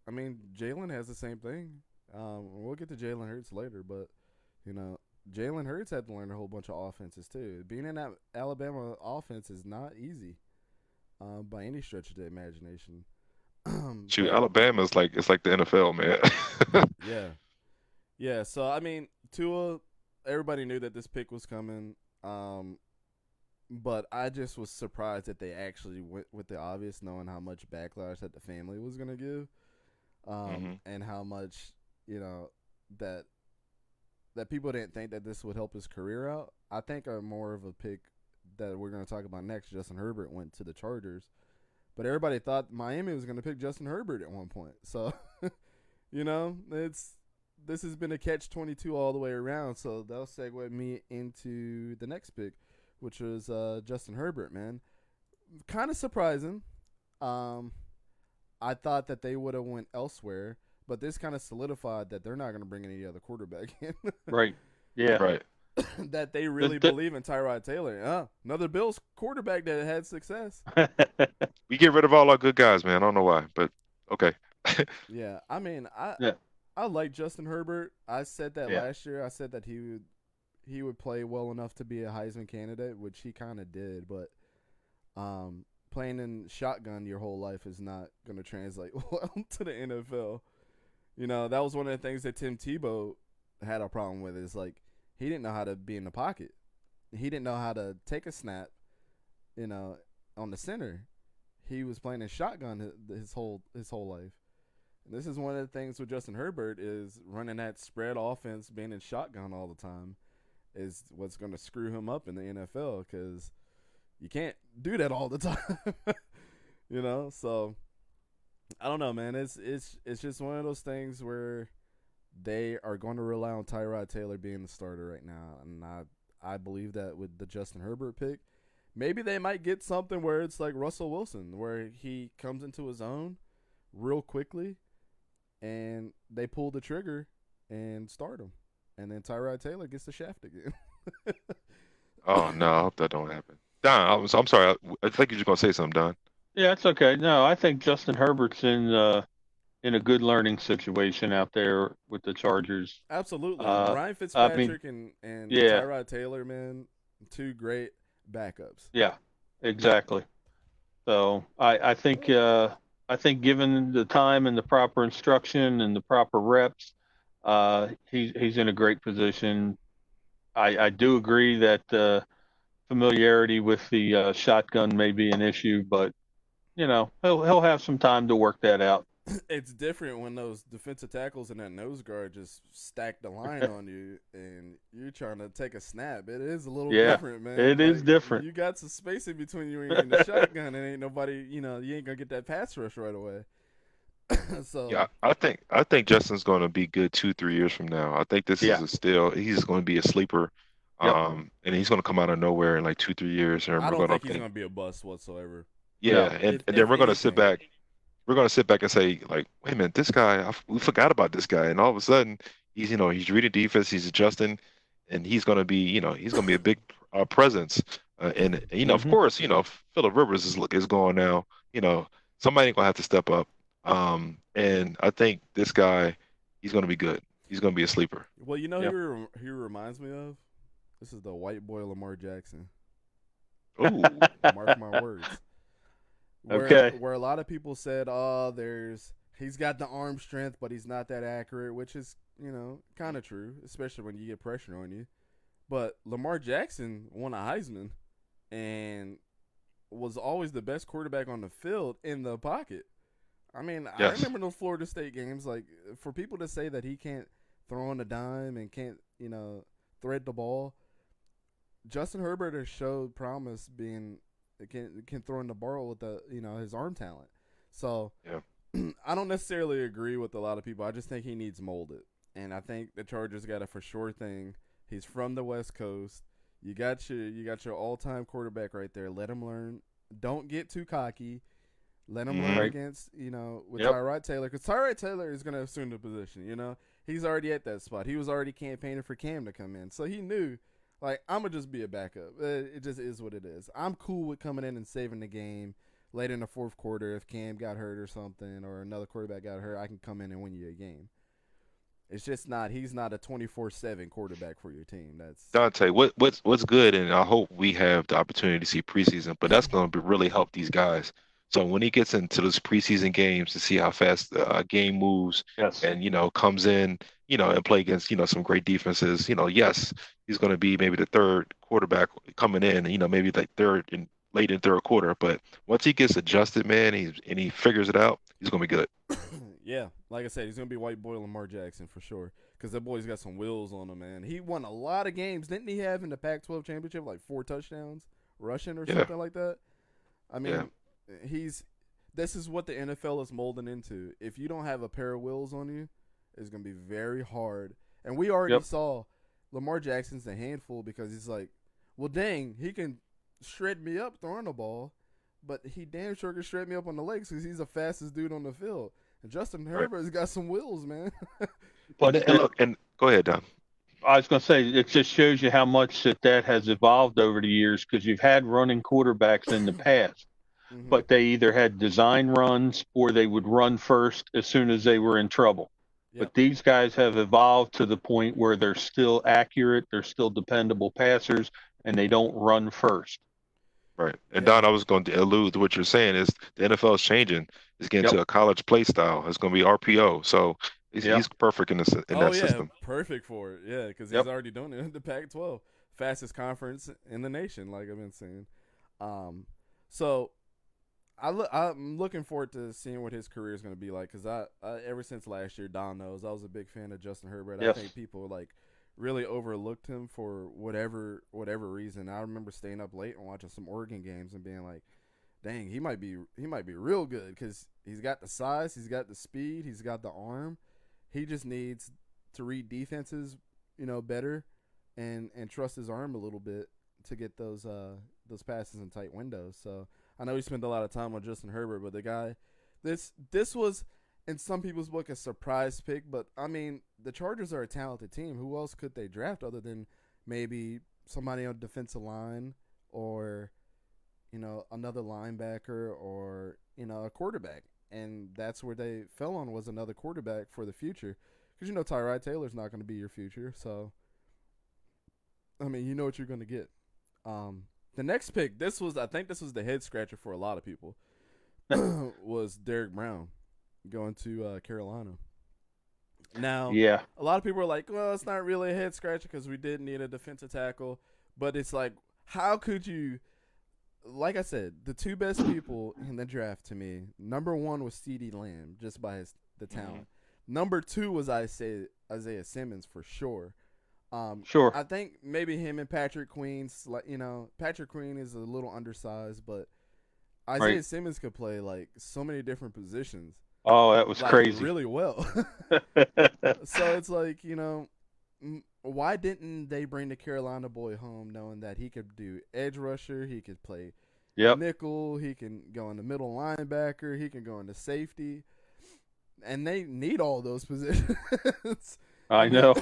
Speaker 3: I mean, Jalen has the same thing. We'll get to Jalen Hurts later, but, Jalen Hurts had to learn a whole bunch of offenses too. Being in that Alabama offense is not easy by any stretch of the imagination.
Speaker 5: Shoot, Alabama is like it's like the NFL, man.
Speaker 3: Yeah. Yeah, so I mean, Tua, everybody knew that this pick was coming. But I just was surprised that they actually went with the obvious, knowing how much backlash that the family was gonna give. And how much, that people didn't think that this would help his career out. I think more of a pick that we're going to talk about next, Justin Herbert went to the Chargers. But everybody thought Miami was going to pick Justin Herbert at one point. So, this has been a catch-22 all the way around. So that'll segue me into the next pick, which was Justin Herbert, man. Kind of surprising. I thought that they would have went elsewhere, but this kind of solidified that they're not going to bring any other quarterback in.
Speaker 4: Right. Yeah.
Speaker 5: Right.
Speaker 3: That they really believe in Tyrod Taylor. Another Bills quarterback that had success.
Speaker 5: We get rid of all our good guys, man. I don't know why, but okay.
Speaker 3: Yeah, I mean,
Speaker 4: Yeah.
Speaker 3: I like Justin Herbert. I said that
Speaker 4: Yeah.
Speaker 3: last year. I said that he would play well enough to be a Heisman candidate, which he kind of did. But playing in shotgun your whole life is not going to translate well to the NFL. That was one of the things that Tim Tebow had a problem with. Is like he didn't know how to be in the pocket. He didn't know how to take a snap, on the center. He was playing in shotgun his whole life. And this is one of the things with Justin Herbert is running that spread offense, being in shotgun all the time, is what's going to screw him up in the NFL because you can't do that all the time. So I don't know, man. It's just one of those things where they are going to rely on Tyrod Taylor being the starter right now, and I believe that with the Justin Herbert pick, maybe they might get something where it's like Russell Wilson, where he comes into his own real quickly, and they pull the trigger and start him, and then Tyrod Taylor gets the shaft again.
Speaker 5: Oh no, I hope that don't happen. Don, I'm sorry. I think you're just gonna say something, Don.
Speaker 4: Yeah, it's okay. No, I think Justin Herbert's in a good learning situation out there with the Chargers.
Speaker 3: Absolutely,
Speaker 4: Uh,
Speaker 3: Ryan
Speaker 4: I mean,
Speaker 3: Fitzpatrick and
Speaker 4: yeah,
Speaker 3: Tyrod Taylor, man, two great backups.
Speaker 4: yeah, exactly. So I think given the time and the proper instruction and the proper reps, he's in a great position. I do agree that familiarity with the shotgun may be an issue, but he'll have some time to work that out.
Speaker 3: It's different when those defensive tackles and that nose guard just stack the line on you, and you're trying to take a snap. It is a little
Speaker 4: Yeah,
Speaker 3: different, man.
Speaker 4: it is different.
Speaker 3: You got some space in between you and the shotgun, and ain't nobody. You ain't gonna get that pass rush right away. So
Speaker 5: Yeah, I think Justin's gonna be good 2, 3 years from now. I think this is
Speaker 4: Yeah.
Speaker 5: he's gonna be a sleeper.
Speaker 4: Yep.
Speaker 5: And he's gonna come out of nowhere in like 2, 3 years, and
Speaker 3: I
Speaker 5: we're
Speaker 3: don't
Speaker 5: gonna
Speaker 3: think he's
Speaker 5: think,
Speaker 3: gonna be a bust whatsoever.
Speaker 5: yeah,
Speaker 4: No.
Speaker 5: and then we're gonna sit
Speaker 3: anything.
Speaker 5: back. We're gonna sit back and say, like, wait a minute, this guy, we forgot about this guy, and all of a sudden, he's reading defense, he's adjusting, and he's gonna be a big presence. And of
Speaker 4: Mhm.
Speaker 5: course, Phillip Rivers is going now. Somebody gonna have to step up. And I think this guy, he's gonna be good. He's gonna be a sleeper.
Speaker 3: Well, you know
Speaker 4: Yep.
Speaker 3: who reminds me of? This is the white boy Lamar Jackson.
Speaker 5: Ooh,
Speaker 3: Mark my words.
Speaker 4: Okay.
Speaker 3: Where a lot of people said, "Oh, he's got the arm strength, but he's not that accurate," which is kind of true, especially when you get pressure on you. But Lamar Jackson won a Heisman and was always the best quarterback on the field in the pocket. I mean, I
Speaker 5: yes,
Speaker 3: remember those Florida State games. Like, for people to say that he can't throw on a dime and can't, thread the ball, Justin Herbert has showed promise being can throw in the ball with his arm talent. So
Speaker 5: yeah,
Speaker 3: I don't necessarily agree with a lot of people. I just think he needs molded, and I think the Chargers got a for sure thing. He's from the West Coast. You got your all time quarterback right there. Let him learn. Don't get too cocky. Let him learn
Speaker 5: Mhm.
Speaker 4: Right.
Speaker 3: against with
Speaker 4: Yep.
Speaker 3: Tyrod Taylor, because Tyrod Taylor is going to assume the position. He's already at that spot. He was already campaigning for Cam to come in, so he knew, like, I'm gonna just be a backup. It just is what it is. I'm cool with coming in and saving the game late in the fourth quarter if Cam got hurt or something, or another quarterback got hurt. I can come in and win you a game. It's just not. He's not a 24/7 quarterback for your team. That's
Speaker 5: Dante, what's good, and I hope we have the opportunity to see preseason, but that's going to really help these guys. So when he gets into those preseason games to see how fast the game moves,
Speaker 4: Yes.
Speaker 5: and comes in, and play against some great defenses, yes, he's going to be maybe the third quarterback coming in, maybe like late in third quarter, but once he gets adjusted, man, he figures it out, he's going to be good.
Speaker 3: yeah. Like I said, he's gonna be white boy Lamar Jackson for sure. Because that boy's got some wheels on him, man. He won a lot of games, didn't he? Have in the Pac-12 championship like 4 touchdowns rushing or
Speaker 5: Yeah,
Speaker 3: something like that. I
Speaker 5: yeah,
Speaker 3: mean, this is what the NFL is molding into. If you don't have a pair of wheels on you, it's gonna be very hard. And we already
Speaker 4: Yep.
Speaker 3: saw Lamar Jackson's a handful because he's like, well, dang, he can shred me up throwing the ball, but he damn sure can shred me up on the legs because he's the fastest dude on the field. And Justin
Speaker 5: right.
Speaker 3: Herbert's got some wheels, man.
Speaker 4: But
Speaker 5: And look, and go ahead, Don.
Speaker 4: I was going to say, it just shows you how much that has evolved over the years because you've had running quarterbacks in the past,
Speaker 3: Mhm.
Speaker 4: but they either had design runs or they would run first as soon as they were in trouble.
Speaker 3: Yep.
Speaker 4: But these guys have evolved to the point where they're still accurate, they're still dependable passers, and they don't run first.
Speaker 5: Right. And
Speaker 3: Yeah.
Speaker 5: Don, I was going to allude to what you're saying is the NFL is changing. It's getting
Speaker 4: Yep.
Speaker 5: to a college play style. It's going to be RPO. So
Speaker 4: Yep.
Speaker 5: he's perfect in
Speaker 3: Oh
Speaker 5: that
Speaker 3: yeah,
Speaker 5: system.
Speaker 3: perfect for it. Yeah, because he's
Speaker 4: Yep.
Speaker 3: already doing it in the Pac-12, fastest conference in the nation, like I've been saying. So I'm looking forward to seeing what his career is going to be like because I ever since last year, Don knows I was a big fan of Justin Herbert. I
Speaker 4: Yes.
Speaker 3: think people really overlooked him for whatever reason. I remember staying up late and watching some Oregon games and being like, dang, he might be real good because he's got the size, he's got the speed, he's got the arm. He just needs to read defenses, better, and trust his arm a little bit to get those those passes in tight windows. So I know we spent a lot of time on Justin Herbert, but the guy, this was in some people's book a surprise pick. But I mean, the Chargers are a talented team. Who else could they draft other than maybe somebody on defensive line or another linebacker or a quarterback? And that's where they fell on, was another quarterback for the future. Because Tyrod Taylor's not going to be your future. So, I mean, you know what you're going to get. The next pick, I think this was the head scratcher for a lot of people, was Derrick Brown going to Carolina. Now,
Speaker 4: Yeah.
Speaker 3: a lot of people are like, well, it's not really a head scratcher because we did need a defensive tackle. But it's like, how could you – like I said, the two best people in the draft to me, number one was CeeDee Lamb, just by the talent. Number two was Isaiah Simmons for sure.
Speaker 4: Sure.
Speaker 3: I think maybe him and Patrick Queen. Patrick Queen is a little undersized, but Isaiah Simmons could play like so many different positions.
Speaker 4: Oh, that was
Speaker 3: like,
Speaker 4: crazy.
Speaker 3: Really well. So it's like, why didn't they bring the Carolina boy home knowing that he could do edge rusher, he could play nickel, he can go in the middle linebacker, he can go into safety, and they need all those positions.
Speaker 4: I know.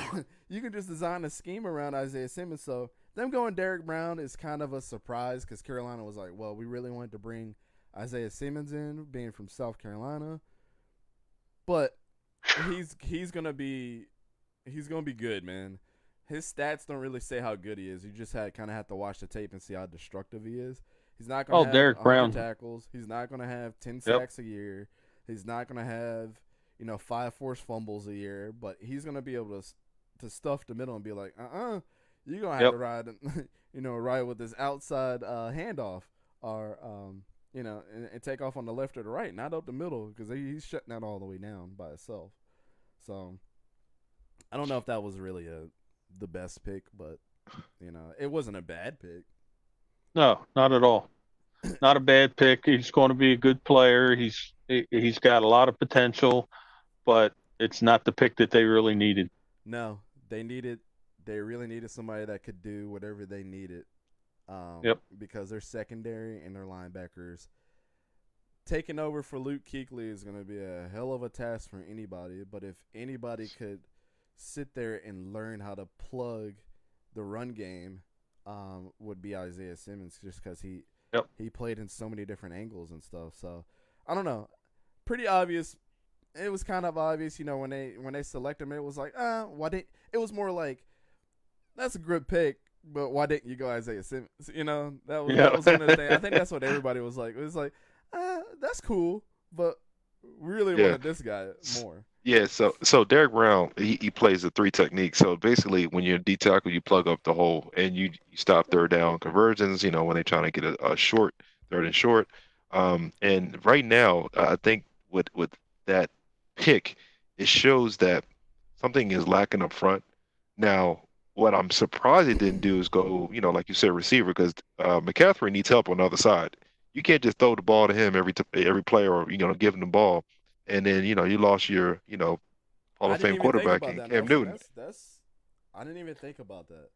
Speaker 3: You can just design a scheme around Isaiah Simmons. So them going Derrick Brown is kind of a surprise because Carolina was like, well, we really wanted to bring Isaiah Simmons in, being from South Carolina, but he's gonna be good, man. His stats don't really say how good he is. You just kind of have to watch the tape and see how destructive he is. He's not going to have
Speaker 4: Derrick
Speaker 3: 100
Speaker 4: Brown
Speaker 3: tackles. He's not going to have 10 sacks a year. He's not going to have 5 forced fumbles a year. But he's going to be able to stuff the middle and be like, you're going to have to ride, ride with this outside handoff or and take off on the left or the right, not up the middle, because he's shutting that all the way down by himself. So I don't know if that was really the best pick, but it wasn't a bad pick.
Speaker 4: No, not at all. Not a bad pick. He's going to be a good player. He's got a lot of potential, but it's not the pick that they really needed.
Speaker 3: No, they really needed somebody that could do whatever they needed. Because their secondary and their linebackers taking over for Luke Kuechly is going to be a hell of a task for anybody. But if anybody could sit there and learn how to plug the run game, would be Isaiah Simmons, just because he played in so many different angles and stuff. So I don't know, pretty obvious. It was kind of obvious, when they select him. It was like, why didn't? It was more like, that's a good pick, but why didn't you go Isaiah Simmons? That was one of the things. I think that's what everybody was like. It was like, that's cool, but we really wanted this guy more.
Speaker 5: Yeah, so Derrick Brown, he plays the 3 technique. So basically, when you're a D tackle, you plug up the hole and you stop third down conversions. When they're trying to get a short, third and short. And right now, I think with that pick, it shows that something is lacking up front. Now, what I'm surprised it didn't do is go, like you said, receiver, because McCaffrey needs help on the other side. You can't just throw the ball to him every play, or give him the ball. And then, you lost your, Hall of Fame quarterback in Cam Newton.
Speaker 3: I didn't even think about that.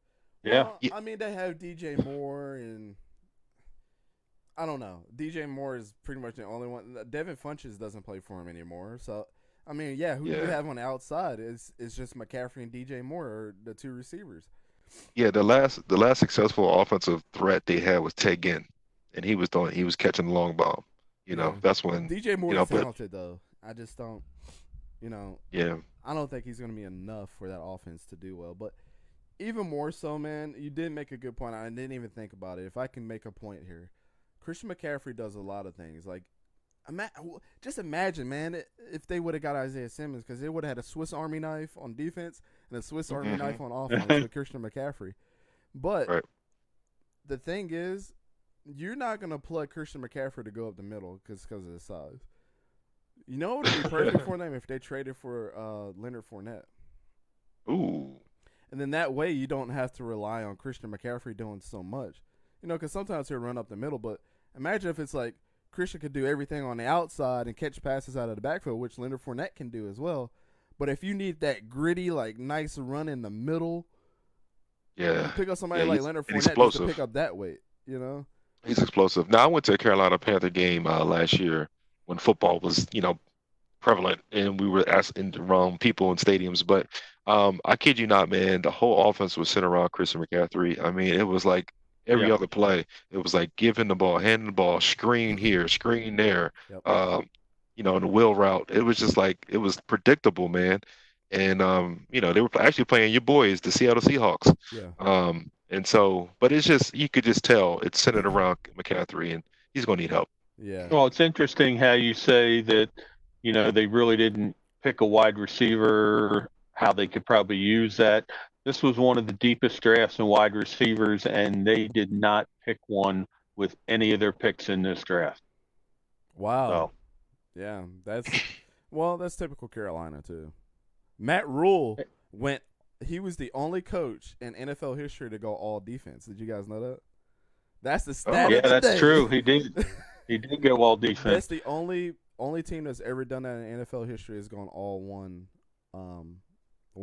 Speaker 4: Yeah.
Speaker 3: Well, I mean, they have DJ Moore, and I don't know. DJ Moore is pretty much the only one. Devin Funchess doesn't play for him anymore. So, I mean, who do you have on the outside? It's just McCaffrey and DJ Moore are the 2 receivers.
Speaker 5: Yeah, the last successful offensive threat they had was Ted Ginn, and he was catching the long bomb. That's when
Speaker 3: DJ Moore is talented, though. I just don't,
Speaker 5: Yeah.
Speaker 3: I don't think he's going to be enough for that offense to do well. But even more so, man, you did make a good point. I didn't even think about it. If I can make a point here, Christian McCaffrey does a lot of things. Like, just imagine, man, if they would have got Isaiah Simmons, because they would have had a Swiss Army knife on defense and a Swiss Army knife on offense with Christian McCaffrey. But the thing is, you're not going to plug Christian McCaffrey to go up the middle because of his size. You know what would be perfect for them if they traded for Leonard Fournette?
Speaker 5: Ooh.
Speaker 3: And then that way you don't have to rely on Christian McCaffrey doing so much. Because sometimes he'll run up the middle. But imagine if it's like Christian could do everything on the outside and catch passes out of the backfield, which Leonard Fournette can do as well. But if you need that gritty, like, nice run in the middle, pick up somebody like Leonard Fournette just to pick up that weight,
Speaker 5: He's explosive. Now I went to a Carolina Panther game last year when football was, prevalent, and we were asking the wrong people in stadiums. But I kid you not, man, the whole offense was centered around Christian McCaffrey. I mean, it was like every
Speaker 4: Yeah.
Speaker 5: other play. It was like giving the ball, handing the ball, screen here, screen there.
Speaker 3: Yep.
Speaker 5: The wheel route. It was just like it was predictable, man. And they were actually playing your boys, the Seattle Seahawks.
Speaker 3: Yeah.
Speaker 5: And so, but it's just you could just tell it's centered around McCaffrey, and he's gonna need help.
Speaker 3: Yeah.
Speaker 4: Well, it's interesting how you say that, they really didn't pick a wide receiver, how they could probably use that. This was one of the deepest drafts in wide receivers, and they did not pick one with any of their picks in this draft.
Speaker 3: Wow.
Speaker 4: So,
Speaker 3: Yeah, that's typical Carolina too. Matt Rule he was the only coach in NFL history to go all defense. Did you guys know that? That's the stat.
Speaker 4: yeah,
Speaker 3: of the
Speaker 4: that's
Speaker 3: day.
Speaker 4: true. He did. He did go all
Speaker 3: That's
Speaker 4: defense.
Speaker 3: the only team that's ever done that in NFL history has gone all one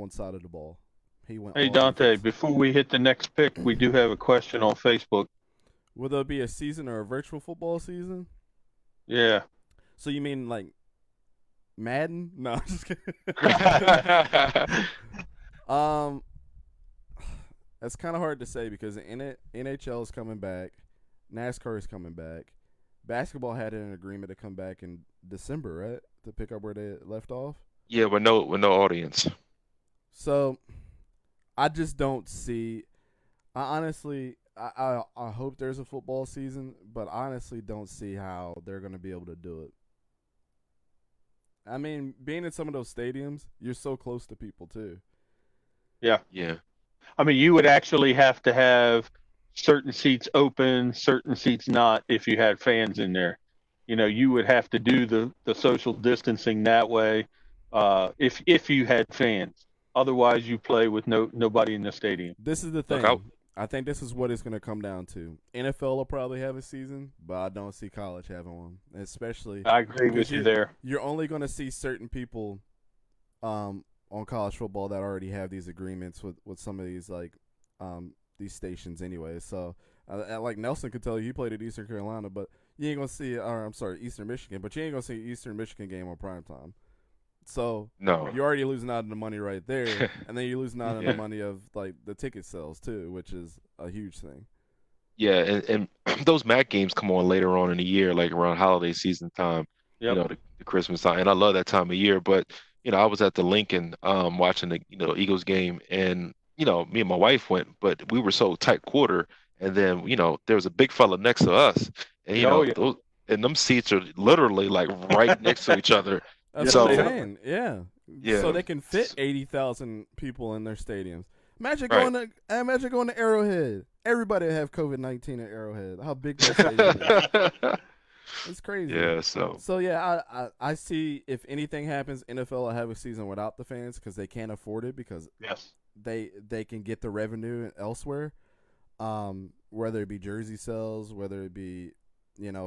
Speaker 3: side of the ball. He went
Speaker 4: Hey,
Speaker 3: all
Speaker 4: Dante,
Speaker 3: defense.
Speaker 4: before we hit the next pick, we do have a question on Facebook.
Speaker 3: Will there be a season or a virtual football season?
Speaker 4: Yeah.
Speaker 3: So you mean like Madden? No, I'm just kidding. That's kind of hard to say because NHL is coming back, NASCAR is coming back, basketball had an agreement to come back in December, right, to pick up where they left off.
Speaker 5: Yeah, with no audience.
Speaker 3: So, I just don't see. I honestly, I hope there's a football season, but I honestly don't see how they're going to be able to do it. I mean, being in some of those stadiums, you're so close to people too.
Speaker 5: Yeah.
Speaker 4: I mean, you would actually have to have certain seats open, certain seats not if you had fans in there. You would have to do the social distancing that way if you had fans. Otherwise, you play with nobody in the stadium.
Speaker 3: This is the thing. I think this is what it's going to come down to. NFL will probably have a season, but I don't see college having one, especially.
Speaker 4: I agree with you there.
Speaker 3: You're only going to see certain people on college football that already have these agreements with some of these these stations anyway. So like Nelson could tell you, he played at Eastern Carolina, but you ain't gonna see Eastern Michigan, but you ain't gonna see Eastern Michigan game on primetime. So
Speaker 5: No.
Speaker 3: you're already losing out on the money right there, and then you're losing out on the money of like the ticket sales too, which is a huge thing.
Speaker 5: Yeah, and those MAC games come on later on in the year, like around holiday season time.
Speaker 4: Yep.
Speaker 5: The Christmas time, and I love that time of year. But I was at the Lincoln watching the Eagles game, and me and my wife went, but we were so tight quarter, and then there was a big fella next to us, and those and them seats are literally like right next to each other.
Speaker 3: That's
Speaker 5: So-
Speaker 3: what I'm saying. Yeah.
Speaker 5: Yeah.
Speaker 3: So they can fit 80,000 people in their stadiums. Imagine
Speaker 5: Right.
Speaker 3: going to Arrowhead. Everybody would have COVID-19 at Arrowhead. How big that stadium is. It's crazy.
Speaker 5: Yeah, so
Speaker 3: So yeah, I see if anything happens, NFL will have a season without the fans because they can't afford it because
Speaker 4: Yes.
Speaker 3: they can get the revenue elsewhere, whether it be jersey sales, whether it be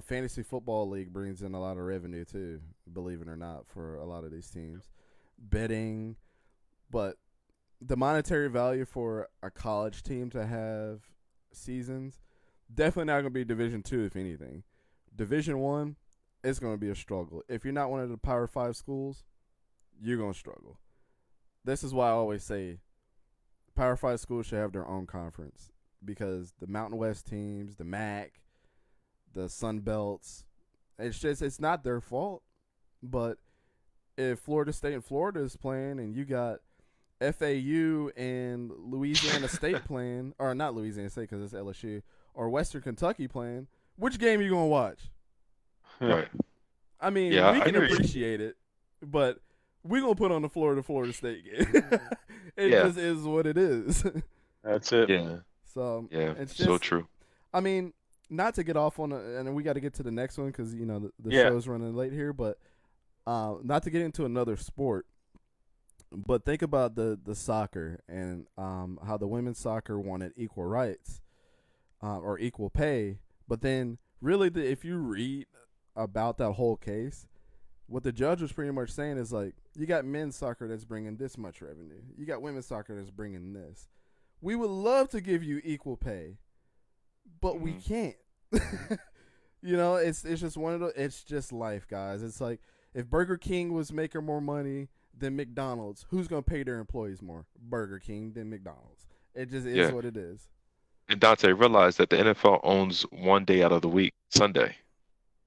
Speaker 3: fantasy football league brings in a lot of revenue too, believe it or not, for a lot of these teams, betting, but the monetary value for a college team to have seasons definitely not going to be Division II, if anything. Division I, it's going to be a struggle. If you're not one of the Power 5 schools, you're going to struggle. This is why I always say Power 5 schools should have their own conference because the Mountain West teams, the MAC, the Sun Belts, it's not their fault. But if Florida State and Florida is playing and you got FAU and Louisiana State playing, or not Louisiana State because it's LSU, or Western Kentucky playing, which game are you going to watch?
Speaker 5: right.
Speaker 3: I mean,
Speaker 5: Yeah,
Speaker 3: we
Speaker 5: I
Speaker 3: can
Speaker 5: agree.
Speaker 3: appreciate it, but we're going to put on the Florida State game. It
Speaker 5: Yeah.
Speaker 3: just is what it is.
Speaker 4: That's it.
Speaker 5: Yeah,
Speaker 3: So,
Speaker 5: yeah,
Speaker 3: it's
Speaker 5: so
Speaker 3: just,
Speaker 5: true.
Speaker 3: I mean, not to get off on and we got to get to the next one because, the
Speaker 4: Yeah.
Speaker 3: show's running late here, but not to get into another sport, but think about the soccer and how the women's soccer wanted equal rights or equal pay. But then really, if you read about that whole case, what the judge was pretty much saying is like, you got men's soccer that's bringing this much revenue. You got women's soccer that's bringing this. We would love to give you equal pay, but we can't. You know, it's just one of the. It's just life, guys. It's like if Burger King was making more money than McDonald's, who's gonna pay their employees more? Burger King than McDonald's. It just is
Speaker 5: Yeah.
Speaker 3: what it is.
Speaker 5: And Dante realized that the NFL owns one day out of the week, Sunday.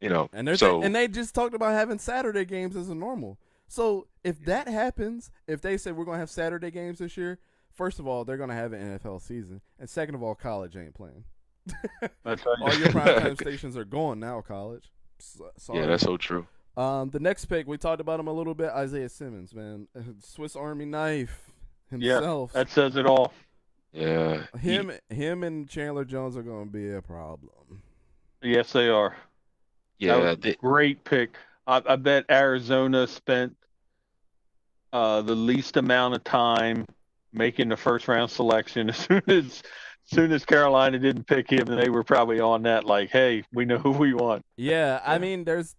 Speaker 3: And
Speaker 5: So
Speaker 3: they just talked about having Saturday games as a normal. So if that happens, if they say we're gonna have Saturday games this year, first of all, they're gonna have an NFL season, and second of all, college ain't playing.
Speaker 4: That's right.
Speaker 3: All your primetime stations are gone now, college. Sorry.
Speaker 5: yeah, that's so true.
Speaker 3: The next pick, we talked about him a little bit. Isaiah Simmons, man, Swiss Army knife
Speaker 4: Yeah,
Speaker 3: himself.
Speaker 4: that says it all.
Speaker 5: Yeah.
Speaker 3: him and Chandler Jones are gonna be a problem.
Speaker 4: Yes, they are.
Speaker 5: Yeah,
Speaker 4: That was a great pick. I bet Arizona spent the least amount of time making the first round selection. As soon as Carolina didn't pick him, they were probably on that like, hey, we know who we want.
Speaker 3: Yeah, I
Speaker 5: Yeah.
Speaker 3: mean, there's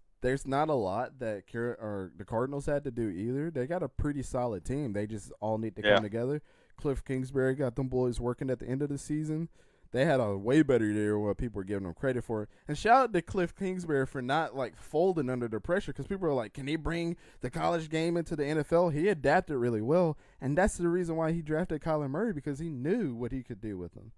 Speaker 3: not a lot that the Cardinals had to do either. They got a pretty solid team. They just all need to
Speaker 4: Yeah.
Speaker 3: come together. Cliff Kingsbury got them boys working at the end of the season. They had a way better year than what people were giving them credit for. And shout out to Cliff Kingsbury for not like folding under the pressure, because people are like, can he bring the college game into the NFL? He adapted really well, and that's the reason why he drafted Kyler Murray, because he knew what he could do with him.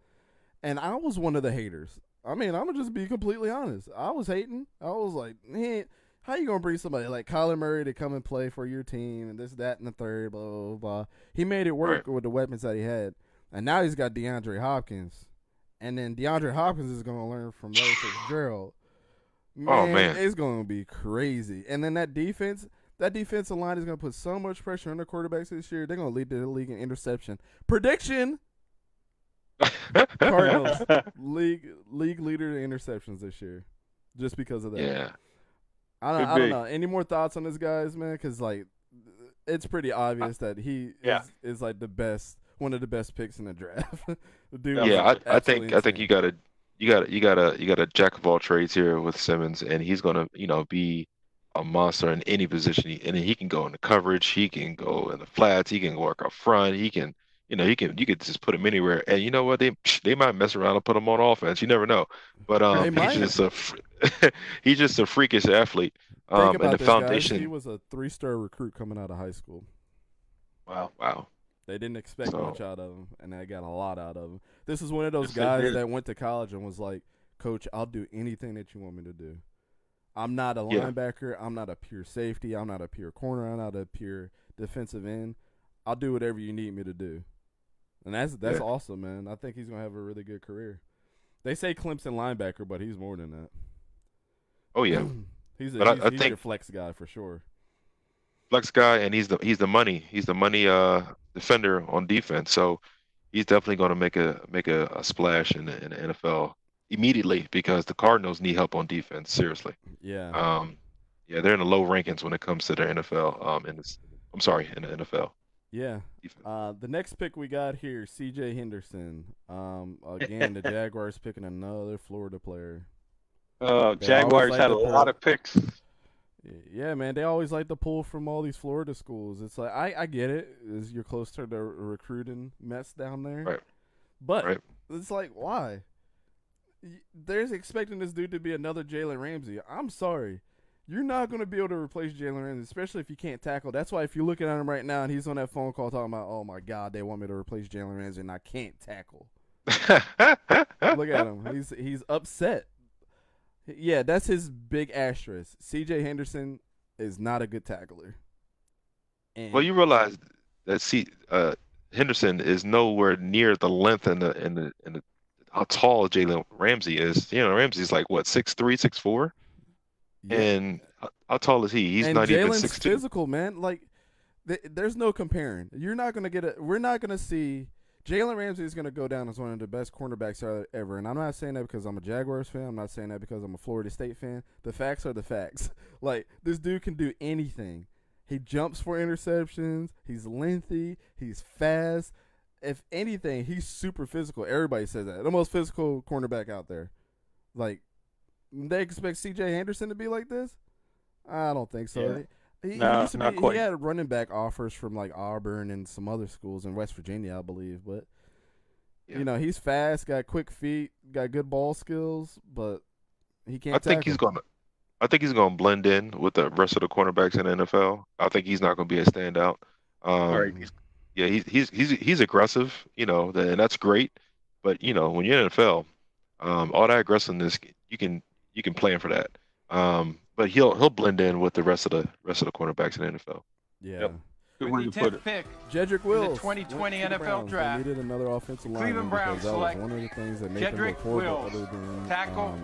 Speaker 3: And I was one of the haters. I mean, I'm gonna just be completely honest. I was hating. I was like, man, how you gonna bring somebody like Kyler Murray to come and play for your team and this, that, and the third, blah, blah, blah. He made it work with the weapons that he had. And now he's got DeAndre Hopkins. And then DeAndre Hopkins is gonna learn from Larry Fitzgerald.
Speaker 5: Man.
Speaker 3: It's gonna be crazy. And then that defensive line is gonna put so much pressure on the quarterbacks this year. They're gonna lead the league in interception. Prediction: Cardinals league leader in interceptions this year, just because of that.
Speaker 5: Yeah.
Speaker 3: I
Speaker 4: Could
Speaker 3: don't
Speaker 4: be.
Speaker 3: know. Any more thoughts on this, guys, man? Because like, it's pretty obvious that he
Speaker 4: Yeah.
Speaker 3: is like one of the best picks in the draft. The dude
Speaker 4: Yeah,
Speaker 3: was
Speaker 5: Yeah, I
Speaker 3: absolutely
Speaker 5: think
Speaker 3: insane.
Speaker 5: you got a jack of all trades here with Simmons, and he's gonna be a monster in any position. And he can go in the coverage, he can go in the flats, he can work up front, he can you could just put him anywhere. And you know what, they might mess around and put him on offense. You never know. But
Speaker 3: They
Speaker 5: he's
Speaker 3: might.
Speaker 5: just he's just a freakish athlete.
Speaker 3: Think
Speaker 5: And
Speaker 3: about
Speaker 5: the
Speaker 3: this, guys.
Speaker 5: foundation.
Speaker 3: He was a 3-star recruit coming out of high school.
Speaker 4: Wow.
Speaker 5: Wow.
Speaker 3: They didn't expect
Speaker 5: So-
Speaker 3: much out of him, and they got a lot out of him. This is one of those
Speaker 4: Yes, they
Speaker 3: guys
Speaker 4: did.
Speaker 3: that went to college and was like, Coach, I'll do anything that you want me to do. I'm not a
Speaker 5: Yeah.
Speaker 3: linebacker. I'm not a pure safety. I'm not a pure corner. I'm not a pure defensive end. I'll do whatever you need me to do. And that's
Speaker 5: Yeah.
Speaker 3: awesome, man. I think he's going to have a really good career. They say Clemson linebacker, but he's more than that.
Speaker 5: Oh yeah.
Speaker 3: he's
Speaker 5: But I
Speaker 3: your
Speaker 5: think-
Speaker 3: flex guy for sure.
Speaker 5: Flex guy, and he's the money defender on defense. So he's definitely going to make a splash in the NFL immediately, because the Cardinals need help on defense. Seriously.
Speaker 3: Yeah.
Speaker 5: Yeah, they're in the low rankings when it comes to their NFL. In the NFL
Speaker 3: Yeah.
Speaker 5: defense.
Speaker 3: The next pick we got here, C.J. Henderson. Again, the Jaguars picking another Florida player.
Speaker 4: Jaguars
Speaker 3: like
Speaker 4: had
Speaker 3: to
Speaker 4: a
Speaker 3: pull.
Speaker 4: lot of picks.
Speaker 3: Yeah, man, they always like to pull from all these Florida schools. It's like I get it, is you're close to the recruiting mess down there,
Speaker 5: Right.
Speaker 3: But
Speaker 5: Right.
Speaker 3: it's like, why? They're expecting this dude to be another Jalen Ramsey. I'm sorry. You're not going to be able to replace Jalen Ramsey, especially if you can't tackle. That's why if you're looking at him right now and he's on that phone call talking about, oh, my God, they want me to replace Jalen Ramsey and I can't tackle. Look at him. He's upset. Yeah, that's his big asterisk. C.J. Henderson is not a good tackler. And
Speaker 5: Well, you realize that Henderson is nowhere near the length and how tall Jalen Ramsey is. Ramsey's like what, 6'3", 6'4"?
Speaker 3: yeah.
Speaker 5: And how tall is he? He's
Speaker 3: and
Speaker 5: not even
Speaker 3: Jalen's
Speaker 5: 6'2".
Speaker 3: physical, man. Like, there's no comparing. You're not gonna we're not gonna see. Jalen Ramsey is gonna go down as one of the best cornerbacks ever. And I'm not saying that because I'm a Jaguars fan. I'm not saying that because I'm a Florida State fan. The facts are the facts. Like, this dude can do anything. He jumps for interceptions. He's lengthy. He's fast. If anything, he's super physical. Everybody says that. The most physical cornerback out there. Like, they expect C.J. Henderson to be like this? I don't think so.
Speaker 4: Yeah.
Speaker 3: He
Speaker 4: No,
Speaker 3: used to
Speaker 4: not
Speaker 3: be,
Speaker 4: quite.
Speaker 3: he had running back offers from like Auburn and some other schools in West Virginia, I believe. But
Speaker 5: Yeah.
Speaker 3: he's fast, got quick feet, got good ball skills. But He
Speaker 5: I
Speaker 3: can't
Speaker 5: think he's
Speaker 3: tackle.
Speaker 5: gonna. I think he's gonna blend in with the rest of the cornerbacks in the NFL. I think he's not gonna be a standout.
Speaker 4: Right.
Speaker 5: He's yeah, he's aggressive, and that's great. But when you're in the NFL, all that aggressiveness, you can plan for that. But he'll blend in with the rest of the cornerbacks in the NFL.
Speaker 3: Yeah.
Speaker 4: Yep. Good
Speaker 6: With
Speaker 4: way
Speaker 6: the
Speaker 4: to put
Speaker 6: 10th
Speaker 4: it.
Speaker 6: pick
Speaker 3: Jedrick
Speaker 6: in the
Speaker 3: Wills
Speaker 6: 2020
Speaker 3: went to the
Speaker 6: NFL
Speaker 3: Browns.
Speaker 6: Draft,
Speaker 3: They needed another offensive lineman
Speaker 6: Cleveland Browns
Speaker 3: because that was
Speaker 6: select
Speaker 3: one of the things that made them
Speaker 6: Jedrick
Speaker 3: look horrible.
Speaker 6: Wills,
Speaker 3: Other than
Speaker 6: tackle,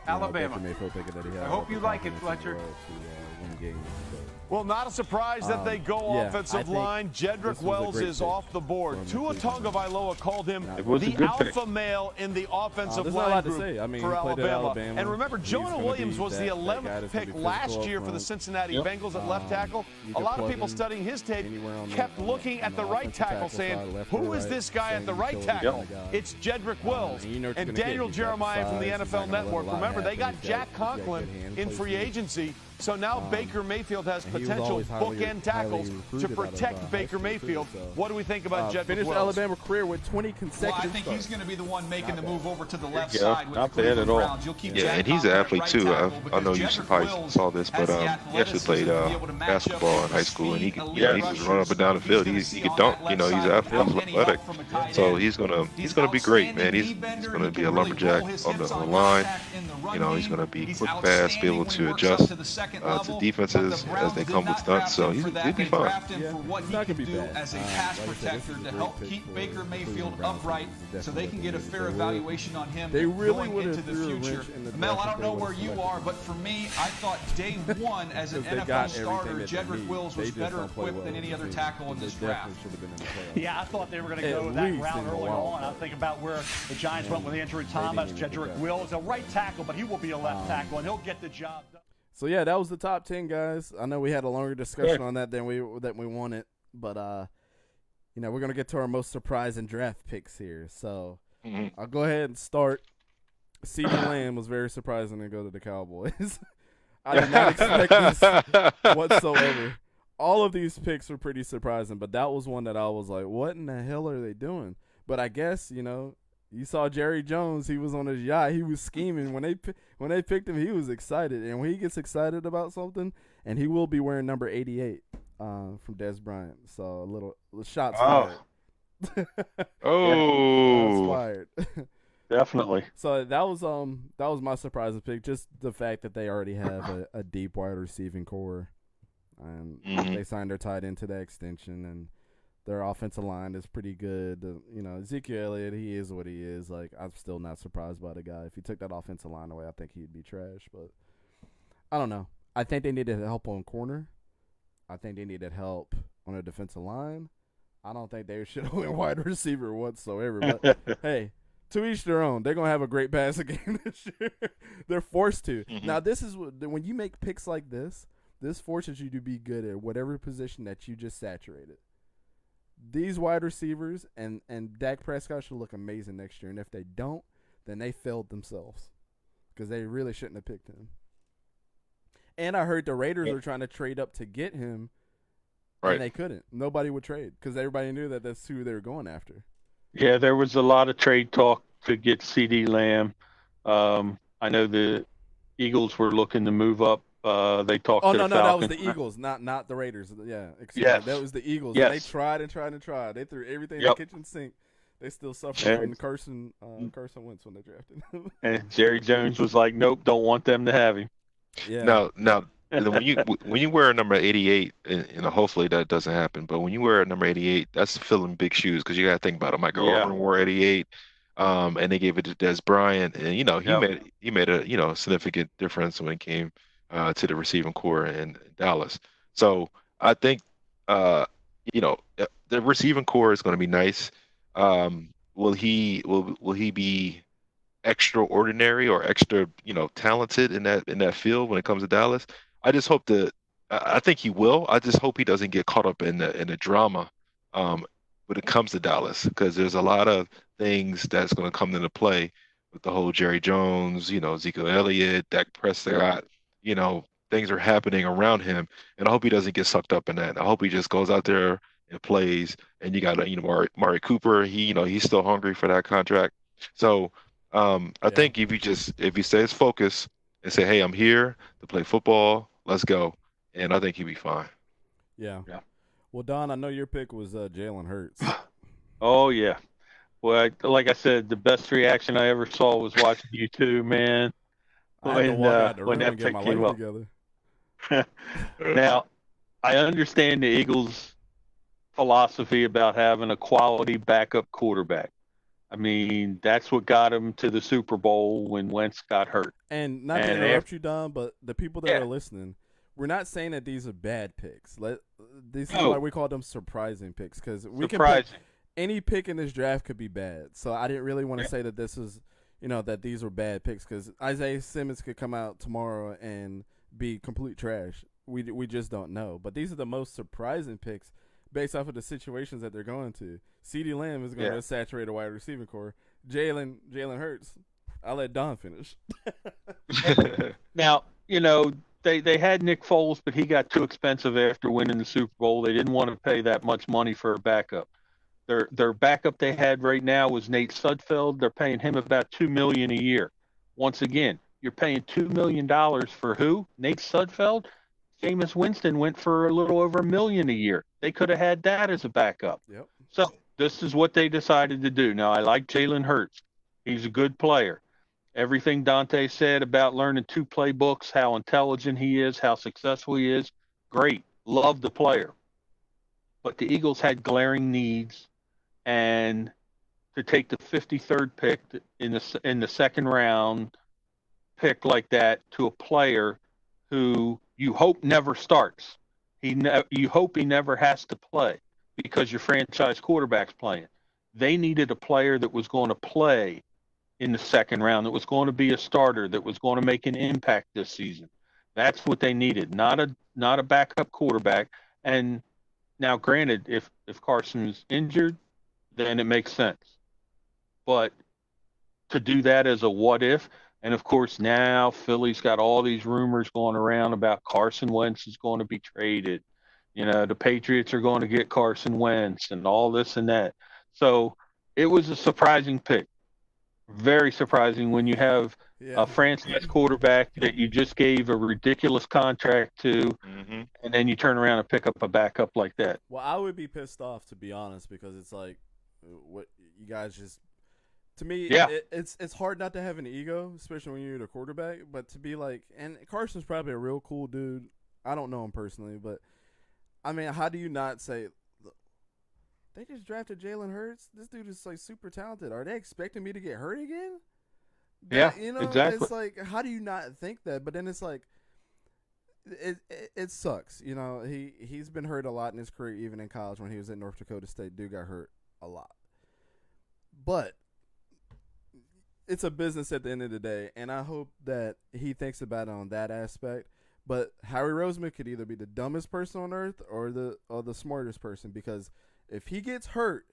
Speaker 6: Alabama.
Speaker 3: Baker Mayfield thinking that he had
Speaker 6: I hope
Speaker 3: the
Speaker 6: you like it,
Speaker 3: confidence in the
Speaker 6: Fletcher.
Speaker 3: world to win games. But
Speaker 7: Well, not a surprise that they go
Speaker 3: yeah, I
Speaker 7: offensive
Speaker 3: think
Speaker 7: line.
Speaker 3: this
Speaker 7: Jedrick
Speaker 3: was a
Speaker 7: Wells
Speaker 3: great
Speaker 7: is
Speaker 3: pick
Speaker 7: off the board.
Speaker 3: from the
Speaker 7: Tua
Speaker 3: Cleveland
Speaker 7: Tagovailoa called him
Speaker 4: It was a
Speaker 7: the
Speaker 4: good pick.
Speaker 7: alpha male in the offensive
Speaker 3: there's not a
Speaker 7: line
Speaker 3: lot to
Speaker 7: group
Speaker 3: say. I mean,
Speaker 7: for
Speaker 3: he played at
Speaker 7: Alabama.
Speaker 3: Alabama.
Speaker 7: And remember,
Speaker 3: He's
Speaker 7: Jonah
Speaker 3: gonna
Speaker 7: Williams
Speaker 3: be
Speaker 7: was the
Speaker 3: that guy
Speaker 7: 11th
Speaker 3: that's gonna
Speaker 7: pick
Speaker 3: be
Speaker 7: last
Speaker 3: physical
Speaker 7: year
Speaker 3: up
Speaker 7: for the
Speaker 3: front.
Speaker 7: Cincinnati
Speaker 4: Yep.
Speaker 7: Bengals at left tackle.
Speaker 3: You
Speaker 7: A
Speaker 3: can
Speaker 7: lot of
Speaker 3: plug
Speaker 7: people
Speaker 3: him
Speaker 7: studying his tape
Speaker 3: anywhere on
Speaker 7: kept
Speaker 3: the
Speaker 7: looking at the right
Speaker 3: offensive
Speaker 7: tackle saying,
Speaker 3: side, left
Speaker 7: who
Speaker 3: or
Speaker 7: is
Speaker 3: right,
Speaker 7: this guy at the
Speaker 3: saying
Speaker 7: right
Speaker 3: he's the
Speaker 7: tackle?
Speaker 3: kind of guy.
Speaker 7: It's Jedrick Wills.
Speaker 3: and you know what you're
Speaker 7: And
Speaker 3: gonna get.
Speaker 7: Daniel
Speaker 3: He's got
Speaker 7: Jeremiah from the
Speaker 3: size, he's
Speaker 7: NFL
Speaker 3: not gonna let a
Speaker 7: Network.
Speaker 3: lot
Speaker 7: Remember, they got
Speaker 3: happen.
Speaker 7: Jack
Speaker 3: He's got good
Speaker 7: Conklin
Speaker 3: hands,
Speaker 7: in
Speaker 3: plays
Speaker 7: free
Speaker 3: the game.
Speaker 7: agency. So now Baker Mayfield has
Speaker 3: and he was
Speaker 7: potential
Speaker 3: always highly
Speaker 7: bookend tackles to
Speaker 3: recruited out of,
Speaker 7: protect
Speaker 3: high
Speaker 7: Baker
Speaker 3: school, too,
Speaker 7: Mayfield.
Speaker 3: so.
Speaker 7: What do we think about Jedrick
Speaker 3: Finished
Speaker 7: Wills?
Speaker 3: Alabama career with 20
Speaker 6: Well,
Speaker 3: consecutive
Speaker 6: I think he's
Speaker 3: starts.
Speaker 6: going to be the one making the move over to the left
Speaker 4: you go.
Speaker 6: side with
Speaker 4: Not
Speaker 6: the
Speaker 4: bad at
Speaker 6: Cleveland
Speaker 4: all.
Speaker 6: Browns. You'll keep
Speaker 5: Yeah,
Speaker 6: Jack
Speaker 5: and he's an
Speaker 6: Conklin at
Speaker 5: athlete
Speaker 6: right
Speaker 5: too.
Speaker 6: tackle
Speaker 5: I
Speaker 6: because
Speaker 5: know you
Speaker 6: Jedrick
Speaker 5: probably
Speaker 6: Wills
Speaker 5: saw this,
Speaker 6: has
Speaker 5: but
Speaker 6: the
Speaker 5: he actually played
Speaker 6: athleticism to be able to match
Speaker 5: basketball
Speaker 6: up
Speaker 5: in high school, and he
Speaker 6: with
Speaker 5: could,
Speaker 6: elite
Speaker 5: he could just run up and down the field.
Speaker 6: rushers.
Speaker 5: He
Speaker 6: He's
Speaker 5: could
Speaker 6: gonna
Speaker 5: dunk.
Speaker 6: see on that
Speaker 5: He's
Speaker 6: left side without any
Speaker 5: athletic.
Speaker 6: help from a tight
Speaker 5: So
Speaker 6: end.
Speaker 5: he's gonna
Speaker 6: He's
Speaker 5: be great, man.
Speaker 6: outstanding
Speaker 5: He's
Speaker 6: knee-bender.
Speaker 5: gonna
Speaker 6: He
Speaker 5: be
Speaker 6: can
Speaker 5: a
Speaker 6: really
Speaker 5: lumberjack
Speaker 6: roll his
Speaker 5: on
Speaker 6: hips
Speaker 5: the
Speaker 6: on
Speaker 5: line.
Speaker 6: contact in the run
Speaker 5: He's
Speaker 6: game.
Speaker 5: gonna be
Speaker 6: He's
Speaker 5: quick, fast, be
Speaker 6: outstanding
Speaker 5: able
Speaker 6: when he
Speaker 5: to
Speaker 6: works up
Speaker 5: adjust
Speaker 6: to the second
Speaker 5: to
Speaker 6: level,
Speaker 5: defenses
Speaker 6: but the
Speaker 5: as
Speaker 6: Browns
Speaker 5: they
Speaker 6: did
Speaker 5: come with
Speaker 6: not
Speaker 5: stunts.
Speaker 6: draft
Speaker 5: So
Speaker 6: him
Speaker 5: he'll
Speaker 6: for that.
Speaker 5: be
Speaker 6: They
Speaker 5: fine.
Speaker 6: drafted him
Speaker 3: Yeah,
Speaker 6: for what
Speaker 3: he's
Speaker 6: he
Speaker 3: not
Speaker 6: could
Speaker 3: gonna be
Speaker 6: do
Speaker 3: bad.
Speaker 6: as a
Speaker 3: Like
Speaker 6: pass
Speaker 3: I said, this is
Speaker 6: protector
Speaker 3: a
Speaker 6: to
Speaker 3: great
Speaker 6: help
Speaker 3: pick
Speaker 6: keep
Speaker 3: for
Speaker 6: Baker
Speaker 3: the
Speaker 6: Mayfield
Speaker 3: Cleveland Browns.
Speaker 6: upright
Speaker 3: This is
Speaker 6: so they can get a
Speaker 3: definitely
Speaker 6: fair
Speaker 3: what they
Speaker 6: evaluation on him
Speaker 3: They really
Speaker 6: going
Speaker 3: would've
Speaker 6: into the
Speaker 3: threw a
Speaker 6: future.
Speaker 3: wrench in the
Speaker 6: Mel,
Speaker 3: draft
Speaker 6: I
Speaker 3: if
Speaker 6: don't
Speaker 3: they
Speaker 6: know where
Speaker 3: would've
Speaker 6: you
Speaker 3: selected
Speaker 6: are,
Speaker 3: him.
Speaker 6: but for me, I thought day one as an
Speaker 3: Because they
Speaker 6: NFL
Speaker 3: got
Speaker 6: starter,
Speaker 3: everything that they
Speaker 6: Jedrick
Speaker 3: need.
Speaker 6: Wills
Speaker 3: They
Speaker 6: was
Speaker 3: just
Speaker 6: better
Speaker 3: don't play
Speaker 6: equipped
Speaker 3: well
Speaker 6: than any
Speaker 3: as a
Speaker 6: other
Speaker 3: team.
Speaker 6: tackle in
Speaker 3: They
Speaker 6: this
Speaker 3: definitely
Speaker 6: draft.
Speaker 3: should have been in the playoffs.
Speaker 8: Yeah, I thought they were going to
Speaker 3: At
Speaker 8: go that
Speaker 3: least
Speaker 8: route
Speaker 3: in the
Speaker 8: earlier
Speaker 3: wild
Speaker 8: on. I
Speaker 3: card.
Speaker 8: think about where the Giants went with Andrew
Speaker 3: didn't
Speaker 8: Thomas,
Speaker 3: even get
Speaker 8: Jedrick
Speaker 3: that.
Speaker 8: Wills, a right tackle, but he will be a left tackle, and he'll get the job done.
Speaker 3: So yeah, that was the top 10 guys. I know we had a longer discussion on that than we wanted, but we're gonna get to our most surprising draft picks here. So
Speaker 5: Mhm.
Speaker 3: I'll go ahead and start. CeeDee Lamb was very surprising to go to the Cowboys. I did not expect this whatsoever. All of these picks were pretty surprising, but that was one that I was like, what in the hell are they doing? But I guess, you saw Jerry Jones. He was on his yacht. He was scheming. When they picked him, he was excited. And when he gets excited about something, and he will be wearing number 88 from Dez Bryant. So a little shots fired.
Speaker 5: Oh,
Speaker 3: Shots fired.
Speaker 4: Definitely.
Speaker 3: So that was my surprising pick. Just the fact that they already have a deep wide receiving core, and
Speaker 5: Mhm.
Speaker 3: they signed their tight end to that extension, and their offensive line is pretty good. Ezekiel Elliott, he is what he is. Like, I'm still not surprised by the guy. If he took that offensive line away, I think he'd be trash. But I don't know. I think they needed help on corner. I think they needed help on a defensive line. I don't think they should have went wide receiver whatsoever. But hey, to each their own. They're gonna have a great passing game this year. They're forced to.
Speaker 5: Mhm.
Speaker 3: Now, this is when you make picks like this. This forces you to be good at whatever position that you just saturated. These wide receivers and Dak Prescott should look amazing next year. And if they don't, then they failed themselves because they really shouldn't have picked him. And I heard the Raiders were trying to trade up to get him,
Speaker 5: Right.
Speaker 3: and they couldn't. Nobody would trade because everybody knew that that's who they were going after.
Speaker 4: Yeah, there was a lot of trade talk to get CeeDee Lamb. I know the Eagles were looking to move up. They talked
Speaker 3: Oh
Speaker 4: to
Speaker 3: no,
Speaker 4: the
Speaker 3: that was
Speaker 4: Falcons.
Speaker 3: the Eagles, not the Raiders. Yeah,
Speaker 4: Yes.
Speaker 3: that was the Eagles.
Speaker 4: Yes.
Speaker 3: And they tried and tried and tried. They threw everything in
Speaker 4: Yep.
Speaker 3: the kitchen sink. They still suffered
Speaker 4: Yeah.
Speaker 3: from Carson Wentz when they drafted him.
Speaker 4: And Jerry Jones was like, "Nope, don't want them to have him."
Speaker 3: Yeah.
Speaker 5: Now, and then when you wear a number 88, and hopefully that doesn't happen, but when you wear a number 88, that's filling big shoes because you got to think about it. Michael
Speaker 4: Yeah.
Speaker 5: Irvin wore 88, and they gave it to Dez Bryant, and
Speaker 4: Yep.
Speaker 5: he made a significant difference when it came to the receiving core in Dallas. So I think the receiving core is going to be nice. Will he be extraordinary or extra talented in that field when it comes to Dallas? I just hope I think he will. I just hope he doesn't get caught up in the drama when it comes to Dallas, because there's a lot of things that's going to come into play with the whole Jerry Jones, Ezekiel Elliott, Dak Prescott. Things are happening around him, and I hope he doesn't get sucked up in that. I hope he just goes out there and plays. And you got Mari Cooper. He's still hungry for that contract. So I think if he stays focused and say, "Hey, I'm here to play football. Let's go." And I think he'd be fine.
Speaker 3: Yeah.
Speaker 4: Yeah.
Speaker 3: Well, Don, I know your pick was Jalen Hurts.
Speaker 4: Oh yeah. Well, like I said, the best reaction I ever saw was watching you two, man.
Speaker 3: I had to walk out the
Speaker 4: When
Speaker 3: room
Speaker 4: that
Speaker 3: and get
Speaker 4: pick
Speaker 3: my
Speaker 4: came
Speaker 3: life
Speaker 4: up.
Speaker 3: together.
Speaker 4: Now, I understand the Eagles' philosophy about having a quality backup quarterback. I mean, that's what got him to the Super Bowl when Wentz got hurt.
Speaker 3: And not to
Speaker 4: And
Speaker 3: interrupt you, Don, but the people that
Speaker 4: Yeah.
Speaker 3: are listening, we're not saying that these are bad picks. This is
Speaker 4: No.
Speaker 3: why we call them surprising picks, because we can pick
Speaker 4: Surprising.
Speaker 3: any pick in this draft could be bad. So I didn't really want to
Speaker 4: Yeah.
Speaker 3: say that this is, that these were bad picks, because Isaiah Simmons could come out tomorrow and be complete trash. We just don't know. But these are the most surprising picks based off of the situations that they're going to. CeeDee Lamb is going to saturate a wide receiving core. Jalen Hurts. I'll let Don finish.
Speaker 4: Now, they had Nick Foles, but he got too expensive after winning the Super Bowl. They didn't want to pay that much money for a backup. Their backup they had right now was Nate Sudfeld. They're paying him about $2 million a year. Once again, you're paying $2 million for who? Nate Sudfeld? Jameis Winston went for a little over $1 million a year. They could have had that as a backup.
Speaker 3: Yep.
Speaker 4: So this is what they decided to do. Now, I like Jalen Hurts. He's a good player. Everything Dante said about learning 2 playbooks, how intelligent he is, how successful he is, great. Love the player. But the Eagles had glaring needs, and to take the 53rd pick in the second round, pick like that to a player who you hope never starts. You hope he never has to play because your franchise quarterback's playing. They needed a player that was going to play in the second round, that was going to be a starter, that was going to make an impact this season. That's what they needed, not a backup quarterback. And now, granted, if Carson's injured, then it makes sense. But to do that as a what if, and of course now Philly's got all these rumors going around about Carson Wentz is going to be traded. The Patriots are going to get Carson Wentz and all this and that. So it was a surprising pick. Very surprising when you have a franchise quarterback that you just gave a ridiculous contract to, and then you turn around and pick up a backup like that.
Speaker 3: Well, I would be pissed off, to be honest, because it's like what you guys just. To me, it's hard not to have an ego, especially when you're the quarterback. But to be like, and Carson's probably a real cool dude. I don't know him personally, but I mean, how do you not say? They just drafted Jalen Hurts. This dude is like super talented. Are they expecting me to get hurt again?
Speaker 4: Exactly.
Speaker 3: It's like, how do you not think that? But then it's like, it sucks. He's been hurt a lot in his career, even in college when he was at North Dakota State. Dude got hurt a lot. But it's a business at the end of the day, and I hope that he thinks about it on that aspect. But Howie Roseman could either be the dumbest person on earth or the smartest person, because if he gets hurt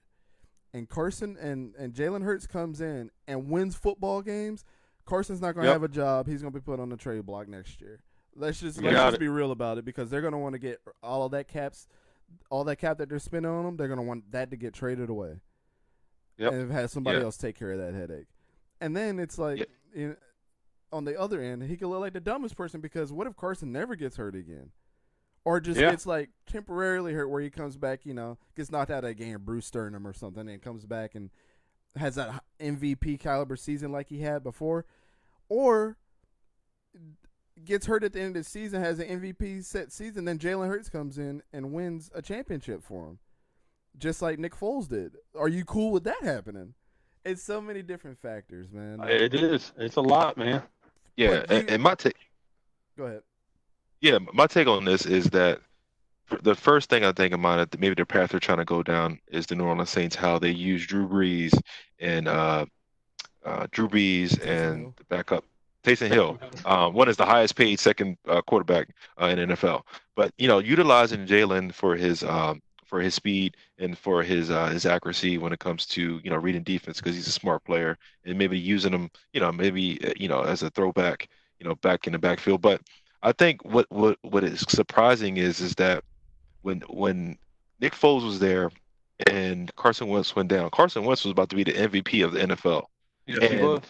Speaker 3: and Carson and Jalen Hurts comes in and wins football games, Carson's not going to have a job. He's going to be put on the trade block next year. Let's just be real about it, because they're going to want to get all that cap that they're spending on them. They're going to want that to get traded away.
Speaker 4: Yep.
Speaker 3: And have somebody else take care of that headache. And then it's like, on the other end, he could look like the dumbest person, because what if Carson never gets hurt again? Or just gets like temporarily hurt where he comes back, gets knocked out of a game, Bruce Sternum or something, and comes back and has that MVP caliber season like he had before. Or gets hurt at the end of the season, has an MVP set season, then Jalen Hurts comes in and wins a championship for him, just like Nick Foles did. Are you cool with that happening? It's so many different factors, man.
Speaker 4: It is. It's a lot, man.
Speaker 5: Yeah, and my take.
Speaker 3: Go ahead.
Speaker 5: Yeah, my take on this is that the first thing I think of mine, that maybe the path they're trying to go down, is the New Orleans Saints, how they use Drew Brees and the backup Taysom Hill. One is the highest paid second quarterback in the NFL, but utilizing Jalen for his speed and for his accuracy when it comes to reading defense, because he's a smart player, and maybe using him as a throwback back in the backfield. But I think what is surprising is that when Nick Foles was there and Carson Wentz went down, Carson Wentz was about to be the MVP of the NFL.
Speaker 4: Yes, he was.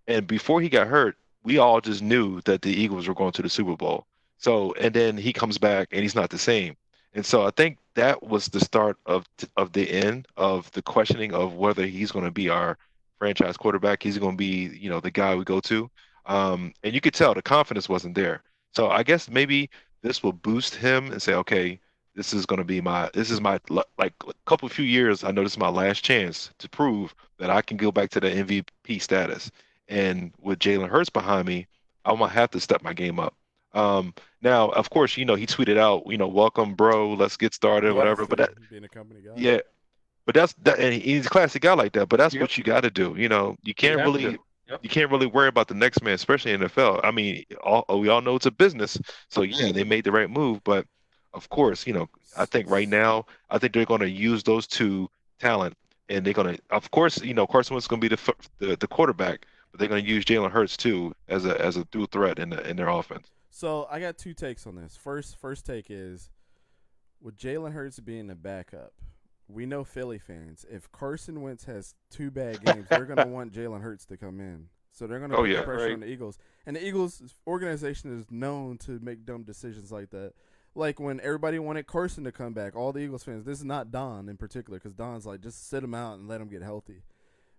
Speaker 5: And before he got hurt, we all just knew that the Eagles were going to the Super Bowl. So, and then he comes back and he's not the same. And so I think that was the start of the end of the questioning of whether he's going to be our franchise quarterback. He's going to be, the guy we go to. And you could tell the confidence wasn't there. So I guess maybe this will boost him and say, okay, this is my like a couple few years. I know this is my last chance to prove that I can go back to the MVP status. And with Jalen Hurts behind me, I'm gonna have to step my game up. Now, of course, he tweeted out, welcome, bro, let's get started, whatever. But
Speaker 3: being a company guy.
Speaker 5: yeah, but and he's a classic guy like that. But that's
Speaker 4: Yep.
Speaker 5: what you got to do. You can't
Speaker 4: have
Speaker 5: really.
Speaker 4: to. Yep.
Speaker 5: You can't really worry about the next man, especially in the NFL. I mean, we all know it's a business, so yeah, they made the right move. But of course, I think right now, I think they're going to use those two talent, and they're going to, of course, Carson Wentz is going to be the quarterback, but they're going to use Jalen Hurts too as a dual threat in their offense.
Speaker 3: So I got two takes on this. First take is, with Jalen Hurts being the backup, we know Philly fans, if Carson Wentz has 2 bad games, they're going to want Jalen Hurts to come in. So they're going to put pressure on the Eagles. And the Eagles organization is known to make dumb decisions like that. Like when everybody wanted Carson to come back, all the Eagles fans, this is not Don in particular, because Don's like, just sit him out and let him get healthy.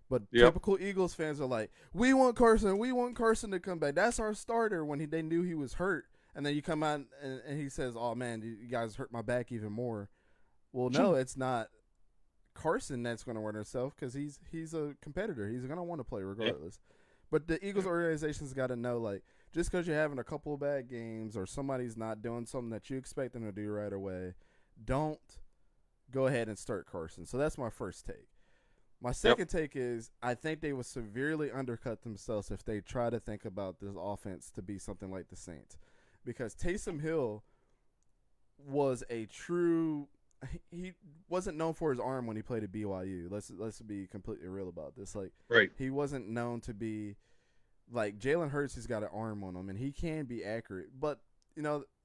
Speaker 3: But typical Eagles fans are like, we want Carson to come back. That's our starter when they knew he was hurt. And then you come out and he says, oh, man, you guys hurt my back even more. Well, no, it's not Carson that's going to run himself, because he's a competitor. He's going to want to play regardless. But the Eagles organization's got to know, like, just because you're having a couple of bad games or somebody's not doing something that you expect them to do right away, don't go ahead and start Carson. So that's my first take. My second take is, I think they would severely undercut themselves if they try to think about this offense to be something like the Saints. Because Taysom Hill was a true – he wasn't known for his arm when he played at BYU. Let's be completely real about this. Like, he wasn't known to be like Jalen Hurts. He's got an arm on him, and he can be accurate. But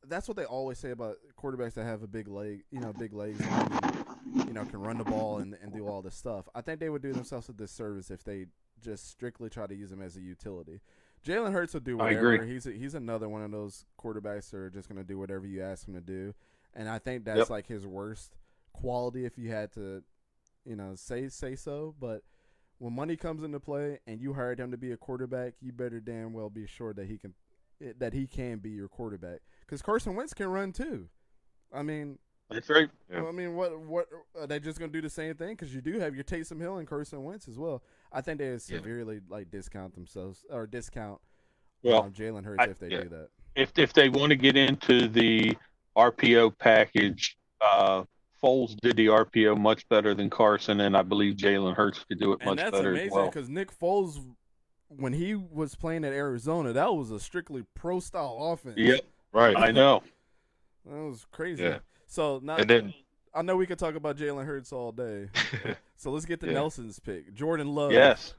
Speaker 3: that's what they always say about quarterbacks that have a big legs, and, can run the ball and do all this stuff. I think they would do themselves a disservice if they just strictly try to use him as a utility. Jalen Hurts will do whatever.
Speaker 4: I agree.
Speaker 3: He's another one of those quarterbacks that are just going to do whatever you ask him to do. And I think that's like his worst quality, if you had to, say so. But when money comes into play and you hired him to be a quarterback, you better damn well be sure that he can be your quarterback. Because Carson Wentz can run too. I mean,
Speaker 4: that's right.
Speaker 3: Yeah. I mean, what are they just going to do the same thing? Because you do have your Taysom Hill and Carson Wentz as well. I think they would severely discount themselves or discount Jalen Hurts if they do that.
Speaker 4: If they want to get into the RPO package, Foles did the RPO much better than Carson, and I believe Jalen Hurts could do it much better as well.
Speaker 3: And that's amazing because Nick Foles, when he was playing at Arizona, that was a strictly pro-style offense.
Speaker 4: Yep,
Speaker 5: right.
Speaker 4: I know.
Speaker 3: That was crazy.
Speaker 5: Yeah.
Speaker 3: So now,
Speaker 5: and then
Speaker 3: I know we could talk about Jalen Hurts all day. So let's get to Nelson's pick. Jordan Love.
Speaker 4: Yes.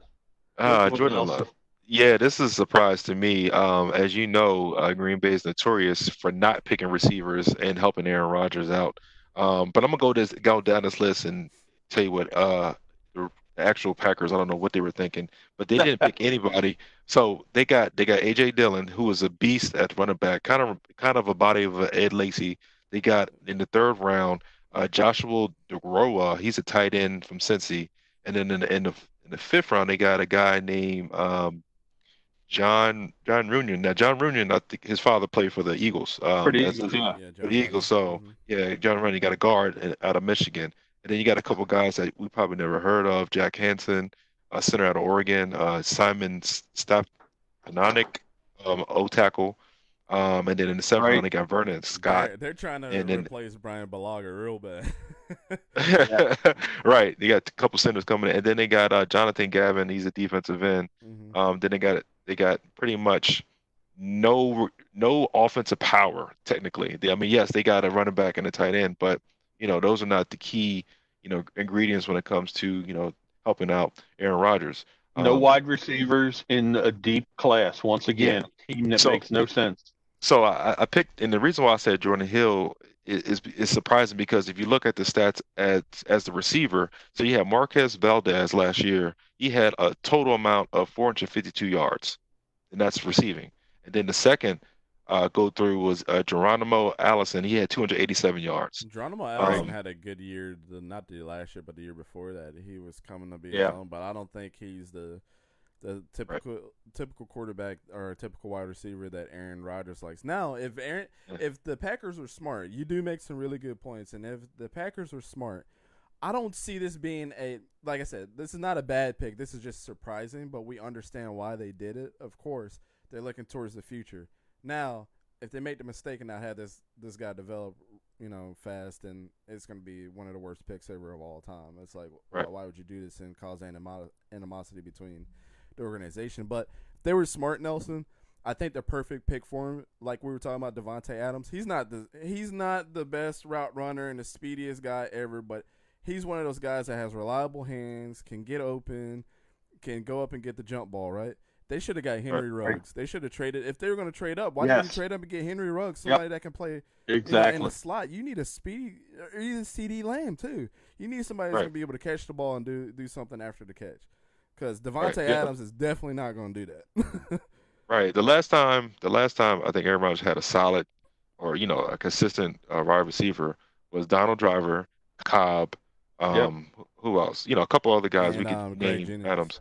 Speaker 5: Jordan Love. Yeah, this is a surprise to me. As you know, Green Bay is notorious for not picking receivers and helping Aaron Rodgers out. But I'm gonna go down this list and tell you what the actual Packers, I don't know what they were thinking, but they didn't pick anybody. So they got AJ Dillon, who was a beast at running back, kind of a body of Ed Lacy. They got in the 3rd round Joshua DeGroa. He's a tight end from Cincy, and then in the 5th round they got a guy named John Runyon. Now, John Runyon, I think his father played for the Eagles.
Speaker 4: For the Eagles,
Speaker 5: For the Eagles, so John Runyon got a guard out of Michigan. And then you got a couple guys that we probably never heard of. Jack Hansen, center out of Oregon. Simon Stepanonik, O-tackle. And then in the 7th round, they got Vernon Scott.
Speaker 3: They're trying to replace Brian Balaga real bad.
Speaker 5: Right. They got a couple centers coming in. And then they got Jonathan Gavin. He's a defensive end. Then they got pretty much no offensive power, technically. Yes, they got a running back and a tight end, but, those are not the key, ingredients when it comes to, helping out Aaron Rodgers.
Speaker 4: No wide receivers in a deep class. Once again, a team that makes no sense.
Speaker 5: So I picked, and the reason why I said Jordan Hill is surprising because if you look at the stats as the receiver, so you had Marquez Valdez last year. He had a total amount of 452 yards. and that's receiving. And then the second go through was Geronimo Allison. He had 287 yards.
Speaker 3: Geronimo Allison had a good year, not the last year, but the year before that. He was coming to be his own, but I don't think he's the typical quarterback or a typical wide receiver that Aaron Rodgers likes. Now, if the Packers were smart, you do make some really good points, and if the Packers were smart, I don't see this being like I said, this is not a bad pick. This is just surprising, but we understand why they did it. Of course, they're looking towards the future. Now, if they make the mistake and not have this guy develop, fast, then it's going to be one of the worst picks ever of all time. It's like, why would you do this and cause animosity between the organization? But if they were smart, Nelson, I think the perfect pick for him, like we were talking about Devontae Adams, he's not the best route runner and the speediest guy ever, but he's one of those guys that has reliable hands, can get open, can go up and get the jump ball, right? They should have got Henry Ruggs. They should have traded. If they were going to trade up, why didn't you trade up and get Henry Ruggs, somebody that can play in the slot? You need a speedy, or even CD Lamb too. You need somebody that's going to be able to catch the ball and do something after the catch. Because Devontae Adams is definitely not going to do that.
Speaker 5: Right. The last time I think Aaron Rodgers had a solid or a consistent wide receiver was Donald Driver, Cobb. Who else? A couple other guys we could name. Adams.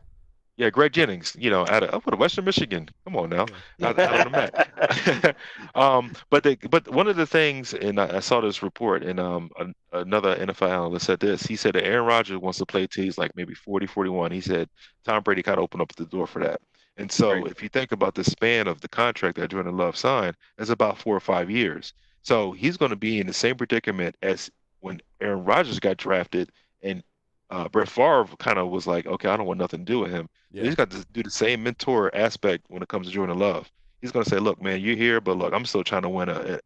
Speaker 5: Yeah, Greg Jennings, out of Western Michigan. Come on now, out on the mat. But one of the things, and I saw this report, and another NFL analyst said this. He said that Aaron Rodgers wants to play till he's like maybe 40, 41. He said Tom Brady kind of opened up the door for that. And so if you think about the span of the contract that Jordan Love signed, it's about 4 or 5 years. So he's going to be in the same predicament as when Aaron Rodgers got drafted, and Brett Favre kind of was like, okay, I don't want nothing to do with him. Yeah. He's got to do the same mentor aspect when it comes to Jordan Love. He's going to say, look, man, you're here, but look, I'm still trying to win a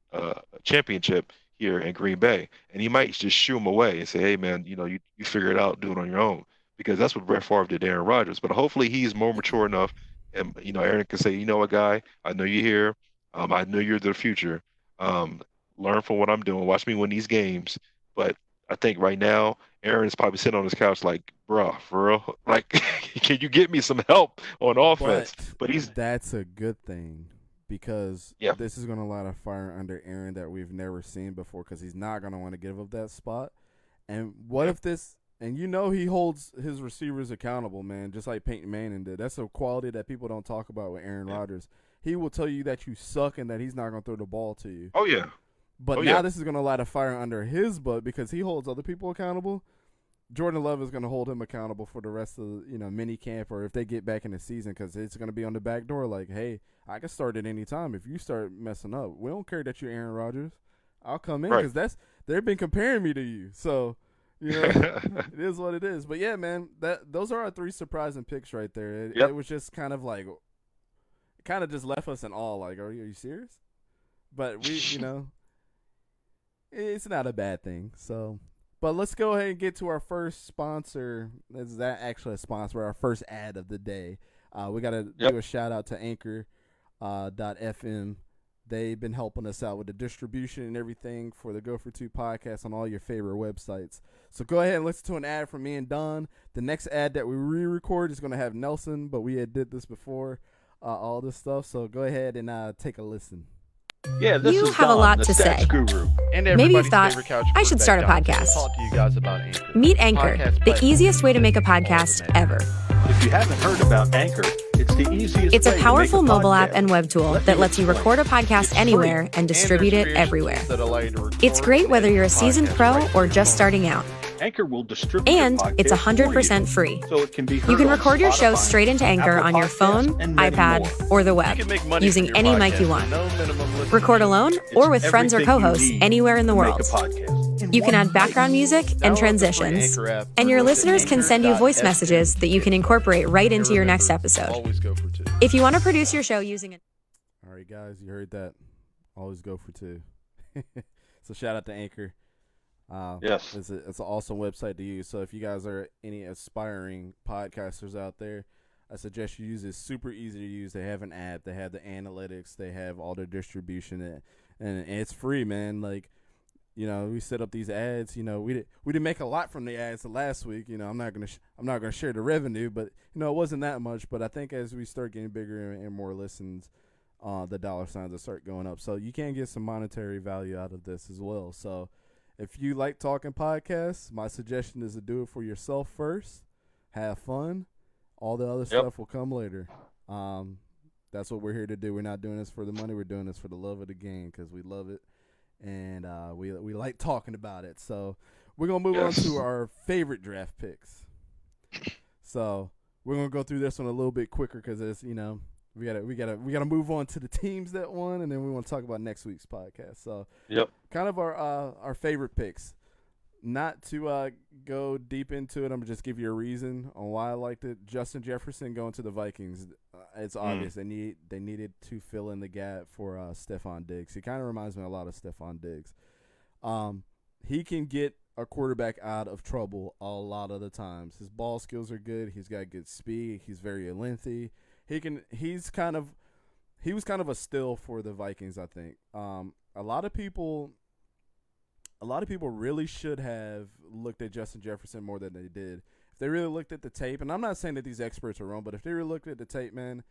Speaker 5: championship here in Green Bay. And he might just shoo him away and say, hey, man, you figure it out, do it on your own. Because that's what Brett Favre did to Aaron Rodgers. But hopefully he's more mature enough, and, Aaron can say, you know what, guy, I know you're here. I know you're the future. Learn from what I'm doing. Watch me win these games. But I think right now, Aaron is probably sitting on his couch like, bro, for real? Like, can you get me some help on offense? But
Speaker 3: that's a good thing, because this is going to light a fire under Aaron that we've never seen before, because he's not going to want to give up that spot. And what if this – and he holds his receivers accountable, man, just like Peyton Manning did. That's a quality that people don't talk about with Aaron Rodgers. He will tell you that you suck and that he's not going to throw the ball to you.
Speaker 5: Oh, yeah.
Speaker 3: But now this is going to light a fire under his butt, because he holds other people accountable. Jordan Love is going to hold him accountable for the rest of mini camp, or if they get back in the season, because it's going to be on the back door like, hey, I can start at any time. If you start messing up, we don't care that you're Aaron Rodgers. I'll come in, because they've been comparing me to you. So, it is what it is. But yeah, man, those are our 3 surprising picks right there. It was just kind of like, it kind of just left us in awe. Like, are you serious? But we, it's not a bad thing. So, but let's go ahead and get to our first sponsor. Is that actually a sponsor? Our first ad of the day. We got to do a shout out to Anchor .fm. They've been helping us out with the distribution and everything for the Go For Two podcast on all your favorite websites. So go ahead and listen to an ad from me and Don. The next ad that we re-record is going to have Nelson, but we had did this before, all this stuff. So go ahead and take a listen.
Speaker 9: Yeah, this you have Don, a lot to say.
Speaker 7: Guru. And
Speaker 9: maybe you thought, I should start a podcast.
Speaker 7: Talk to you guys about Anchor.
Speaker 9: Meet Anchor, the easiest way to make a podcast ever.
Speaker 8: If you haven't heard about Anchor, it's the easiest
Speaker 9: It's a
Speaker 8: way
Speaker 9: powerful
Speaker 8: to make a
Speaker 9: mobile app
Speaker 8: podcast.
Speaker 9: and web tool that lets you record a podcast anywhere and distribute it everywhere. It's great whether you're a seasoned pro or just starting out.
Speaker 8: Anchor will distribute
Speaker 9: And
Speaker 8: your
Speaker 9: it's
Speaker 8: podcast
Speaker 9: 100%
Speaker 8: for
Speaker 9: free.
Speaker 8: you, so it can be heard
Speaker 9: You can
Speaker 8: on
Speaker 9: record your show
Speaker 8: Spotify,
Speaker 9: straight into Anchor
Speaker 8: Apple
Speaker 9: on your phone,
Speaker 8: Podcasts, and many
Speaker 9: iPad,
Speaker 8: more.
Speaker 9: or the web, using any mic you want. Record alone or with friends or co-hosts anywhere in the world. You can add background music and transitions, and your listeners can send you voice messages that you can incorporate right into your next episode.
Speaker 7: Always Go For Two.
Speaker 9: If you want to produce your show using it.
Speaker 3: All right, guys, you heard that. Always Go For Two. So shout out to Anchor.
Speaker 4: Yes.
Speaker 3: It's an awesome website to use. So if you guys are any aspiring podcasters out there, I suggest you use it. It's super easy to use. They have an app. They have the analytics. They have all their distribution. And it's free, man. Like, we set up these ads. We didn't make a lot from the ads last week. I'm not gonna share the revenue, but it wasn't that much. But I think as we start getting bigger and more listens, the dollar signs will start going up. So you can get some monetary value out of this as well. So if you like talking podcasts, my suggestion is to do it for yourself first. Have fun. All the other stuff will come later. That's what we're here to do. We're not doing this for the money. We're doing this for the love of the game because we love it, and we like talking about it. So we're gonna move on to our favorite draft picks. So we're gonna go through this one a little bit quicker because it's we gotta move on to the teams that won, and then we want to talk about next week's podcast. So kind of our favorite picks. Not to go deep into it, I'm gonna just give you a reason on why I liked it. Justin Jefferson going to the Vikings. It's obvious they needed to fill in the gap for Stephon Diggs. He kind of reminds me a lot of Stephon Diggs. He can get a quarterback out of trouble a lot of the times. His ball skills are good. He's got good speed. He's very lengthy. He was kind of a steal for the Vikings, I think. A lot of people really should have looked at Justin Jefferson more than they did. If they really looked at the tape, and I'm not saying that these experts are wrong, but if they really looked at the tape, man,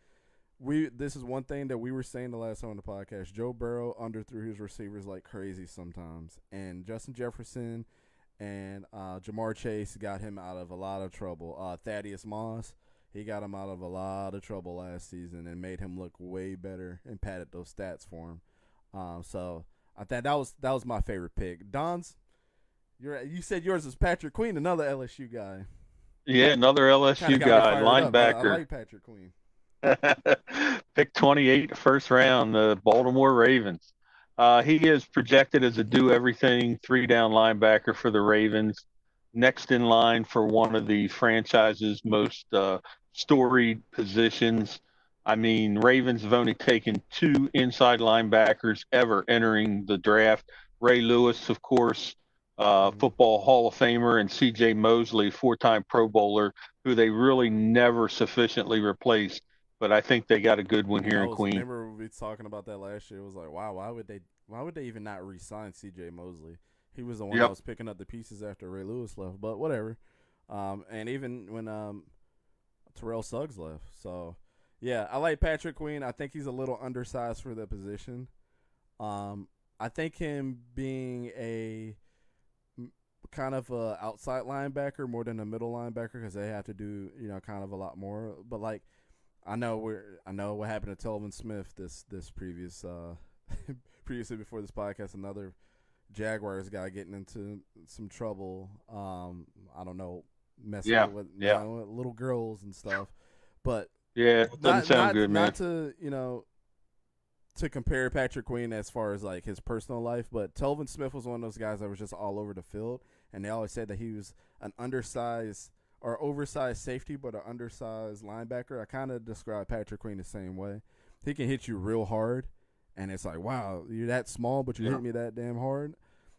Speaker 3: this is one thing that we were saying the last time on the podcast. Joe Burrow underthrew his receivers like crazy sometimes, and Justin Jefferson and Jamar Chase got him out of a lot of trouble. Thaddeus Moss, he got him out of a lot of trouble last season and made him look way better and padded those stats for him. So I thought that was my favorite pick. Don's, you said yours was Patrick Queen, another LSU guy.
Speaker 4: Yeah, another LSU guy, linebacker.
Speaker 3: I like Patrick Queen.
Speaker 4: Pick 28, first round, the Baltimore Ravens. He is projected as a do-everything, three-down linebacker for the Ravens. Next in line for one of the franchise's most storied positions. I mean, Ravens have only taken 2 inside linebackers ever entering the draft. Ray Lewis, of course, Football Hall of Famer, and C.J. Mosley, 4-time Pro Bowler, who they really never sufficiently replaced. But I think they got a good one here in Queen.
Speaker 3: I remember we talking about that last year. It was like, wow, why would they even not re-sign C.J. Mosley? He was the one that was picking up the pieces after Ray Lewis left. But whatever. And even when Terrell Suggs left. So, yeah, I like Patrick Queen. I think he's a little undersized for the position. I think him being a kind of a outside linebacker more than a middle linebacker because they have to do kind of a lot more. But like I know what happened to Telvin Smith this previously before this podcast. Another Jaguars guy getting into some trouble. I don't know, messing with little girls and stuff. But
Speaker 4: it doesn't sound good, man.
Speaker 3: Not to to compare Patrick Queen as far as like his personal life, but Telvin Smith was one of those guys that was just all over the field, and they always said that he was an undersized or oversized safety, but an undersized linebacker. I kind of describe Patrick Queen the same way. He can hit you real hard, and it's like, wow, you're that small, but you hit me that damn hard.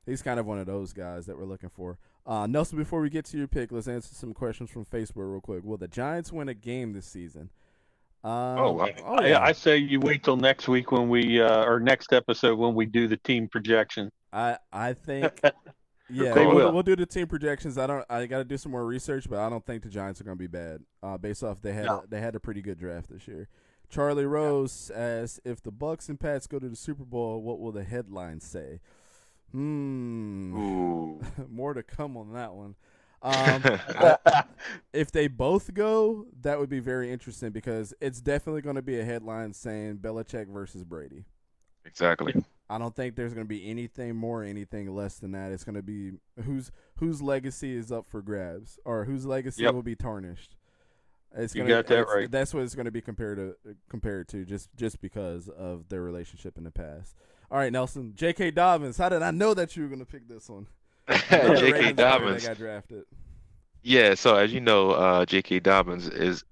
Speaker 3: He's kind of one of those guys that we're looking for. Nelson, before we get to your pick, let's answer some questions from Facebook real quick. Will the Giants win a game this season?
Speaker 4: I say you wait till next week when we or next episode when we do the team projection.
Speaker 3: I think
Speaker 4: they
Speaker 3: we'll
Speaker 4: will.
Speaker 3: do the team projections. I got to do some more research, but I don't think the Giants are going to be bad. Based off they had a pretty good draft this year. Charlie Rose asks, if the Bucks and Pats go to the Super Bowl, what will the headlines say? More to come on that one. If they both go, that would be very interesting because it's definitely going to be a headline saying Belichick versus Brady.
Speaker 5: Exactly.
Speaker 3: I don't think there's going to be anything more, anything less than that. It's going to be whose legacy is up for grabs or whose legacy will be tarnished.
Speaker 4: Right.
Speaker 3: That's what it's going to be compared to just because of their relationship in the past. All right, Nelson. J.K. Dobbins. How did I know that you were going to pick this one?
Speaker 5: J.K. Dobbins
Speaker 3: got drafted.
Speaker 5: Yeah, so as you know, J.K. Dobbins is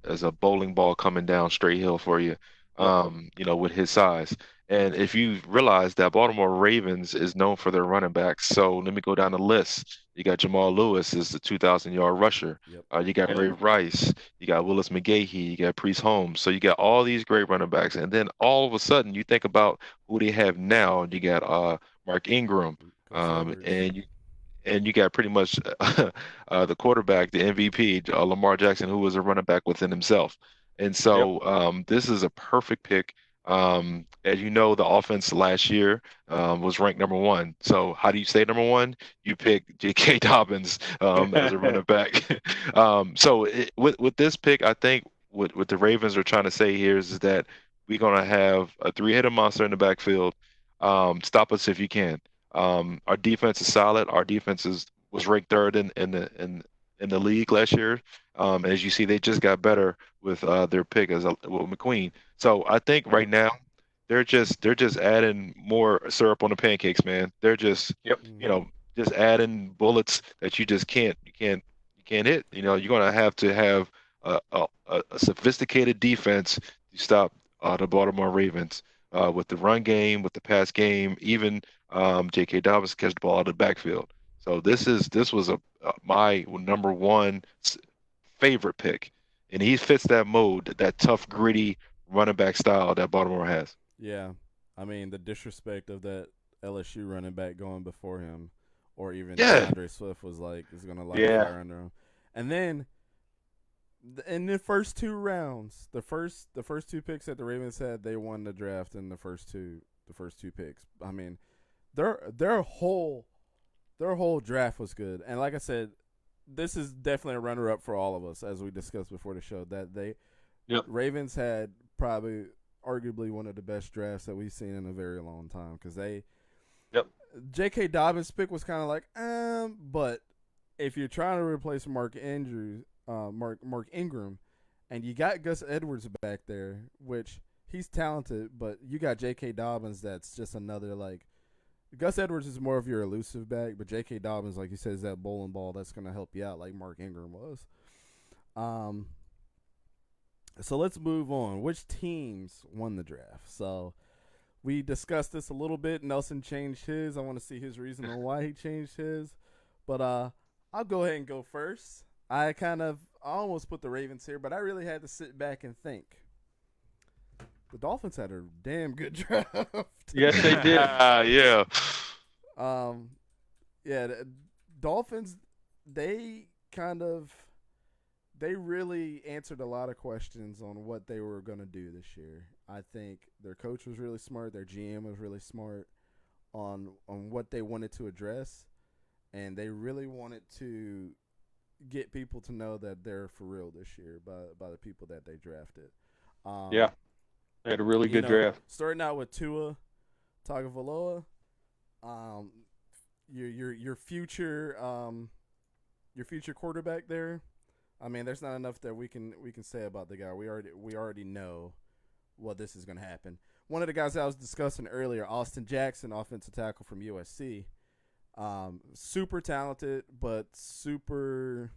Speaker 5: a bowling ball coming down straight hill for you, with his size. And if you realize that Baltimore Ravens is known for their running backs, so let me go down the list. You got Jamal Lewis is the 2,000-yard rusher.
Speaker 3: Yep.
Speaker 5: You got Ray Rice. You got Willis McGahee. You got Priest Holmes. So you got all these great running backs. And then all of a sudden you think about who they have now. You got Mark Ingram.
Speaker 3: Gus Edwards.
Speaker 5: And you got pretty much the quarterback, the MVP, Lamar Jackson, who was a running back within himself. And so this is a perfect pick. As you know, the offense last year was ranked number 1. So how do you stay number 1? You pick J.K. Dobbins as a running back. With this pick, I think what the Ravens are trying to say here is that we're going to have a 3-headed monster in the backfield. Stop us if you can. Our defense is solid. Our defense was ranked 3rd in the league last year. As you see, they just got better with their pick with McQueen. So I think right now they're just adding more syrup on the pancakes, man. They're just just adding bullets that you just can't hit. You're gonna have to have a sophisticated defense to stop the Baltimore Ravens with the run game, with the pass game, even J.K. Dobbins catch the ball out of the backfield. So this was my number 1 favorite pick, and he fits that mold, that tough, gritty running back style that Baltimore has.
Speaker 3: Yeah, I mean the disrespect of that LSU running back going before him, or even DeAndre Swift is gonna light a fire under him. And then in the first 2 rounds, the first 2 picks that the Ravens had, they won the draft in the first two picks. I mean, their whole draft was good, and like I said, this is definitely a runner-up for all of us, as we discussed before the show. That Ravens had probably, arguably, one of the best drafts that we've seen in a very long time, because J.K. Dobbins' pick was kind of like, but if you're trying to replace Mark Ingram, and you got Gus Edwards back there, which he's talented, but you got J.K. Dobbins that's just another, Gus Edwards is more of your elusive back, but J.K. Dobbins, like you said, is that bowling ball that's going to help you out like Mark Ingram was. So let's move on. Which teams won the draft? So we discussed this a little bit. Nelson changed his. I want to see his reason on why he changed his. But I'll go ahead and go first. I almost put the Ravens here, but I really had to sit back and think. The Dolphins had a damn good draft.
Speaker 4: Yes, they did.
Speaker 3: The Dolphins, they really answered a lot of questions on what they were going to do this year. I think their coach was really smart. Their GM was really smart on what they wanted to address, and they really wanted to get people to know that they're for real this year by the people that they drafted.
Speaker 4: They had a really good draft.
Speaker 3: Starting out with Tua Tagovailoa, your future quarterback there. I mean, there's not enough that we can say about the guy. We already know what this is going to happen. One of the guys I was discussing earlier, Austin Jackson, offensive tackle from USC, super talented, but super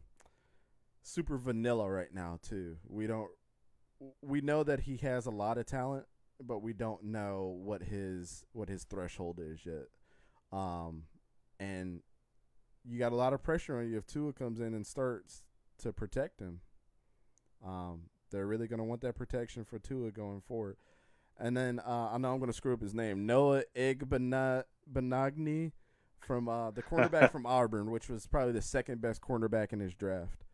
Speaker 3: vanilla right now too. We know that he has a lot of talent, but we don't know what his threshold is yet. And you got a lot of pressure on you if Tua comes in and starts to protect him. They're really going to want that protection for Tua going forward. And then I know I'm going to screw up his name, Noah Igbenogany from the cornerback from Auburn, which was probably the second best cornerback in his draft.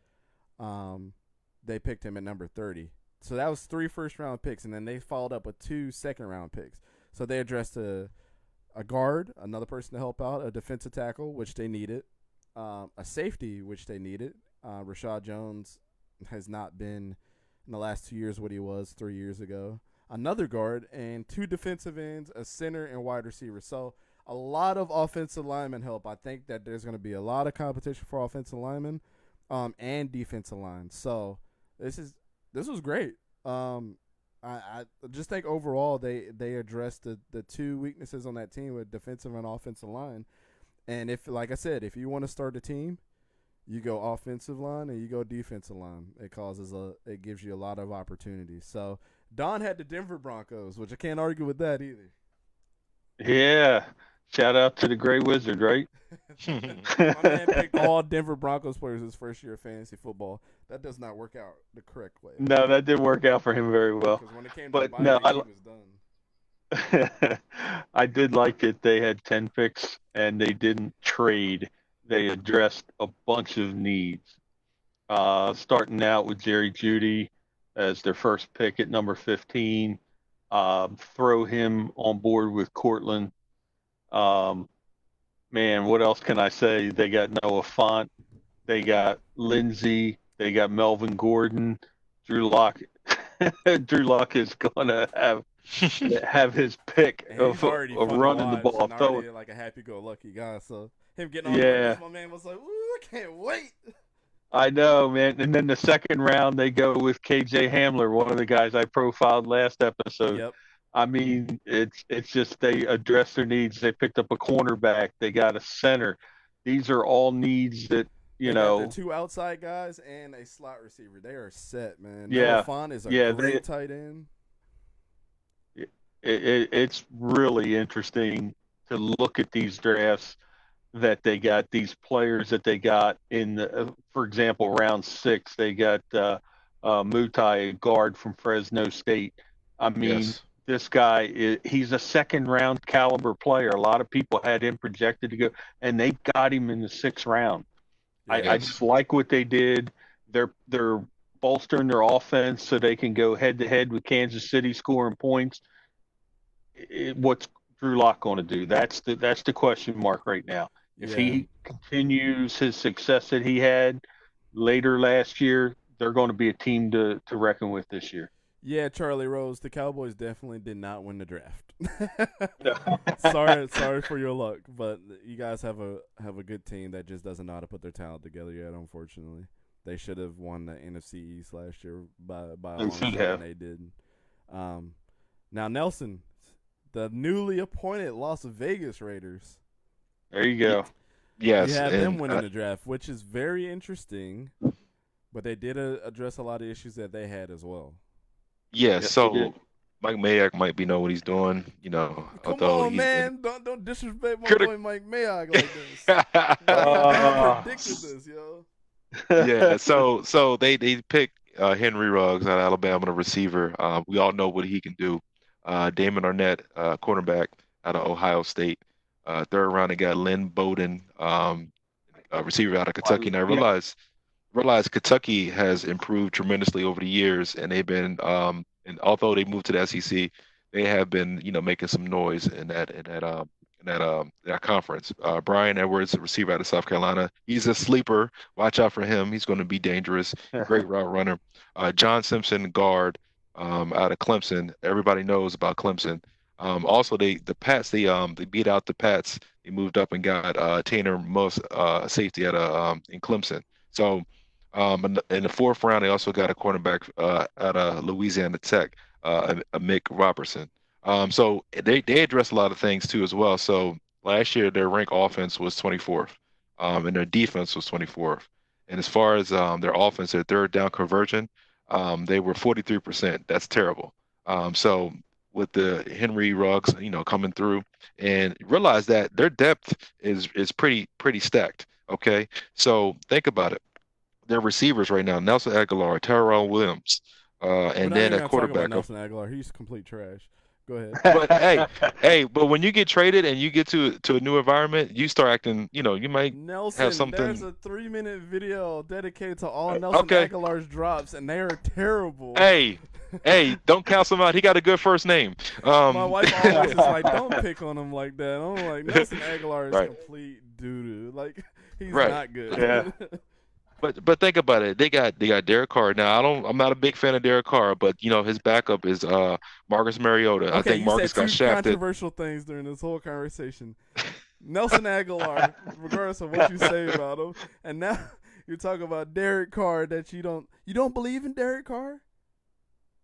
Speaker 3: They picked him at number 30. So that was 3 first-round picks, and then they followed up with 2 second-round picks. So they addressed a guard, another person to help out, a defensive tackle, which they needed, a safety, which they needed. Rashad Jones has not been in the last 2 years what he was 3 years ago. Another guard, and 2 defensive ends, a center, and wide receiver. So a lot of offensive lineman help. I think that there's going to be a lot of competition for offensive linemen and defensive line. So this was great. I just think overall they addressed the 2 weaknesses on that team with defensive and offensive line. And if, like I said, if you want to start a team, you go offensive line and you go defensive line. It gives you a lot of opportunities. So Don had the Denver Broncos, which I can't argue with that either.
Speaker 4: Yeah. Shout out to the Gray Wizard, right?
Speaker 3: My man picked all Denver Broncos players his first year of fantasy football. That does not work out the correct way.
Speaker 4: No, that didn't work out for him very well.
Speaker 3: Because when it came
Speaker 4: but
Speaker 3: to
Speaker 4: no,
Speaker 3: he was done.
Speaker 4: I did like that they had 10 picks and they didn't trade. They addressed a bunch of needs. Starting out with Jerry Jeudy as their first pick at number 15. Throw him on board with Cortland. Man, what else can I say? They got Noah Fant. They got Lindsey. They got Melvin Gordon. Drew Lock. Drew Lock is gonna have his pick
Speaker 3: And
Speaker 4: of
Speaker 3: he's already fun to
Speaker 4: running the
Speaker 3: watch
Speaker 4: ball.
Speaker 3: and already like a happy-go-lucky guy. So him getting on
Speaker 4: Yeah.
Speaker 3: the my man was like, "Ooh, I can't wait."
Speaker 4: I know, man. And then the second round, they go with KJ Hamler, one of the guys I profiled last episode.
Speaker 3: Yep.
Speaker 4: I mean, it's just they address their needs. They picked up a cornerback. They got a center. These are all needs that, you
Speaker 3: They got
Speaker 4: know.
Speaker 3: their 2 outside guys and a slot receiver. They are set, man.
Speaker 4: Yeah.
Speaker 3: Noah Fant is a great tight end.
Speaker 4: It's really interesting to look at these drafts that they got, these players that they got in, for example, round 6, they got Mutai, a guard from Fresno State. I mean,
Speaker 5: Yes.
Speaker 4: this guy, he's a second-round caliber player. A lot of people had him projected to go, and they got him in the 6th round. I
Speaker 5: Yes.
Speaker 4: just like what they did. They're bolstering their offense so they can go head-to-head with Kansas City scoring points. What's Drew Lock going to do? That's the question mark right now. If he continues his success that he had later last year, they're going to be a team to reckon with this year.
Speaker 3: Yeah, Charlie Rose, the Cowboys definitely did not win the draft.
Speaker 4: No.
Speaker 3: sorry for your luck, but you guys have a good team that just doesn't know how to put their talent together yet. Unfortunately, they should have won the NFC East last year by a long shot, and they didn't. Now Nelson, the newly appointed Las Vegas Raiders.
Speaker 4: There you go.
Speaker 5: Yes.
Speaker 3: You have
Speaker 5: and,
Speaker 3: them winning the draft, which is very interesting. But they did address a lot of issues that they had as well.
Speaker 5: yeah.
Speaker 4: Yes, they
Speaker 5: So
Speaker 4: did.
Speaker 5: Mike Mayock might be know what he's doing. You know,
Speaker 3: Come
Speaker 5: although
Speaker 3: on,
Speaker 5: he's
Speaker 3: man! Don't disrespect my
Speaker 5: Critic-
Speaker 3: boy Mike Mayock like this.
Speaker 4: Uh,
Speaker 3: I predicted this, yo.
Speaker 5: yeah. So they picked Henry Ruggs out of Alabama, the receiver. We all know what he can do. Damon Arnett, cornerback out of Ohio State. 3rd round, they got Lynn Bowden, a receiver out of Kentucky. And I realize Kentucky has improved tremendously over the years, and they've been, and although they moved to the SEC, they have been, making some noise in that conference. Brian Edwards, a receiver out of South Carolina, he's a sleeper. Watch out for him. He's going to be dangerous. Great route runner. John Simpson, guard, out of Clemson. Everybody knows about Clemson. Also, the Pats, they beat out the Pats. They moved up and got Tanner Moss, safety in Clemson. So, in the 4th round, they also got a cornerback out of Louisiana Tech, Mick Robertson. So they address a lot of things too as well. So last year their ranked offense was 24th, and their defense was 24th. And as far as their offense, their 3rd down conversion, they were 43%. That's terrible. So with the Henry Ruggs, coming through, and realize that their depth is pretty stacked. Okay, so think about it. Their receivers right now: Nelson Aguilar, Tyrell Williams, and then at quarterback.
Speaker 3: Nelson Aguilar, he's complete trash. Go ahead.
Speaker 5: But but when you get traded and you get to a new environment, you start acting. You might
Speaker 3: Nelson,
Speaker 5: have something.
Speaker 3: There's a 3-minute video dedicated to all Nelson Aguilar's drops, and they are terrible.
Speaker 5: Hey, don't count him out. He got a good first name.
Speaker 3: My wife always is like, "Don't pick on him like that." I'm like, Nelson Aguilar is complete doo-doo. Like, he's not good.
Speaker 4: Yeah.
Speaker 5: But think about it. They got Derek Carr. Now I'm not a big fan of Derek Carr, but his backup is Marcus Mariota.
Speaker 3: Okay,
Speaker 5: I think Marcus got shafted.
Speaker 3: Controversial things during this whole conversation. Nelson Aguilar, regardless of what you say about him, and now you're talking about Derek Carr that you don't believe in Derek Carr.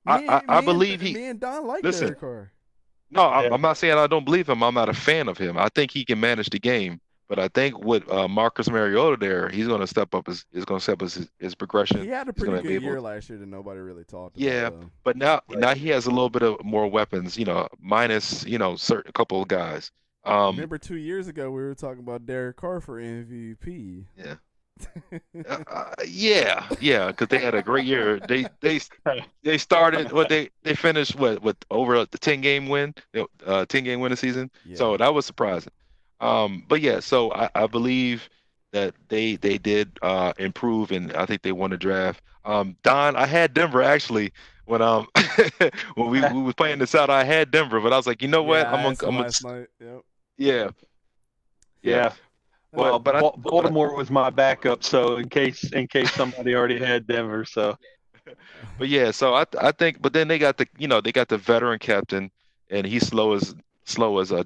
Speaker 5: I believe
Speaker 3: me and Don like
Speaker 5: listen,
Speaker 3: Derek Carr.
Speaker 5: No, I'm not saying I don't believe him. I'm not a fan of him. I think he can manage the game. But I think with Marcus Mariota there, he's going to step up his progression.
Speaker 3: He had a pretty good year last year that nobody really talked about.
Speaker 5: Yeah, but now he has a little bit of more weapons, minus, certain couple of guys.
Speaker 3: Remember 2 years ago we were talking about Derek Carr for MVP.
Speaker 5: Yeah. Yeah, because they had a great year. They started what they finished with over the 10-game win, 10-game winning season.
Speaker 3: Yeah.
Speaker 5: So that was surprising. But yeah, so I believe that they did improve, and I think they won the draft. Don, I had Denver actually when when we was playing this out. I had Denver, but I was like, you know what?
Speaker 3: Yeah, I asked him last night. Yep.
Speaker 5: Yeah.
Speaker 4: Yeah. Well,
Speaker 5: but
Speaker 4: Baltimore was my backup, so in case somebody already had Denver, so.
Speaker 5: But yeah, so I think, but then they got the veteran captain, and he's slow as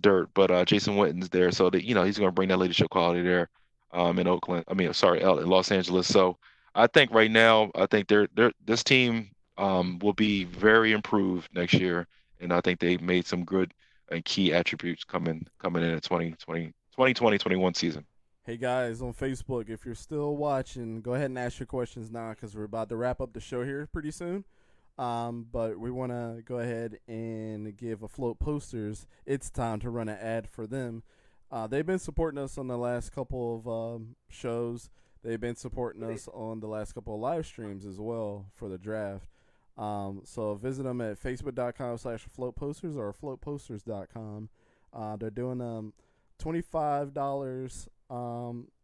Speaker 5: dirt. But Jason Witten's there, so that he's going to bring that leadership quality there, in Oakland. I mean, sorry, in Los Angeles. So I think right now, I think this team will be very improved next year, and I think they made some good and key attributes coming in the 2020-21 season.
Speaker 3: Hey guys on Facebook, if you're still watching, go ahead and ask your questions now because we're about to wrap up the show here pretty soon. But we want to go ahead and give Afloat Posters. It's time to run an ad for them. They've been supporting us on the last couple of shows. They've been supporting us on the last couple of live streams as well for the draft. So visit them at facebook.com/afloatposters or afloatposters.com. They're doing $25.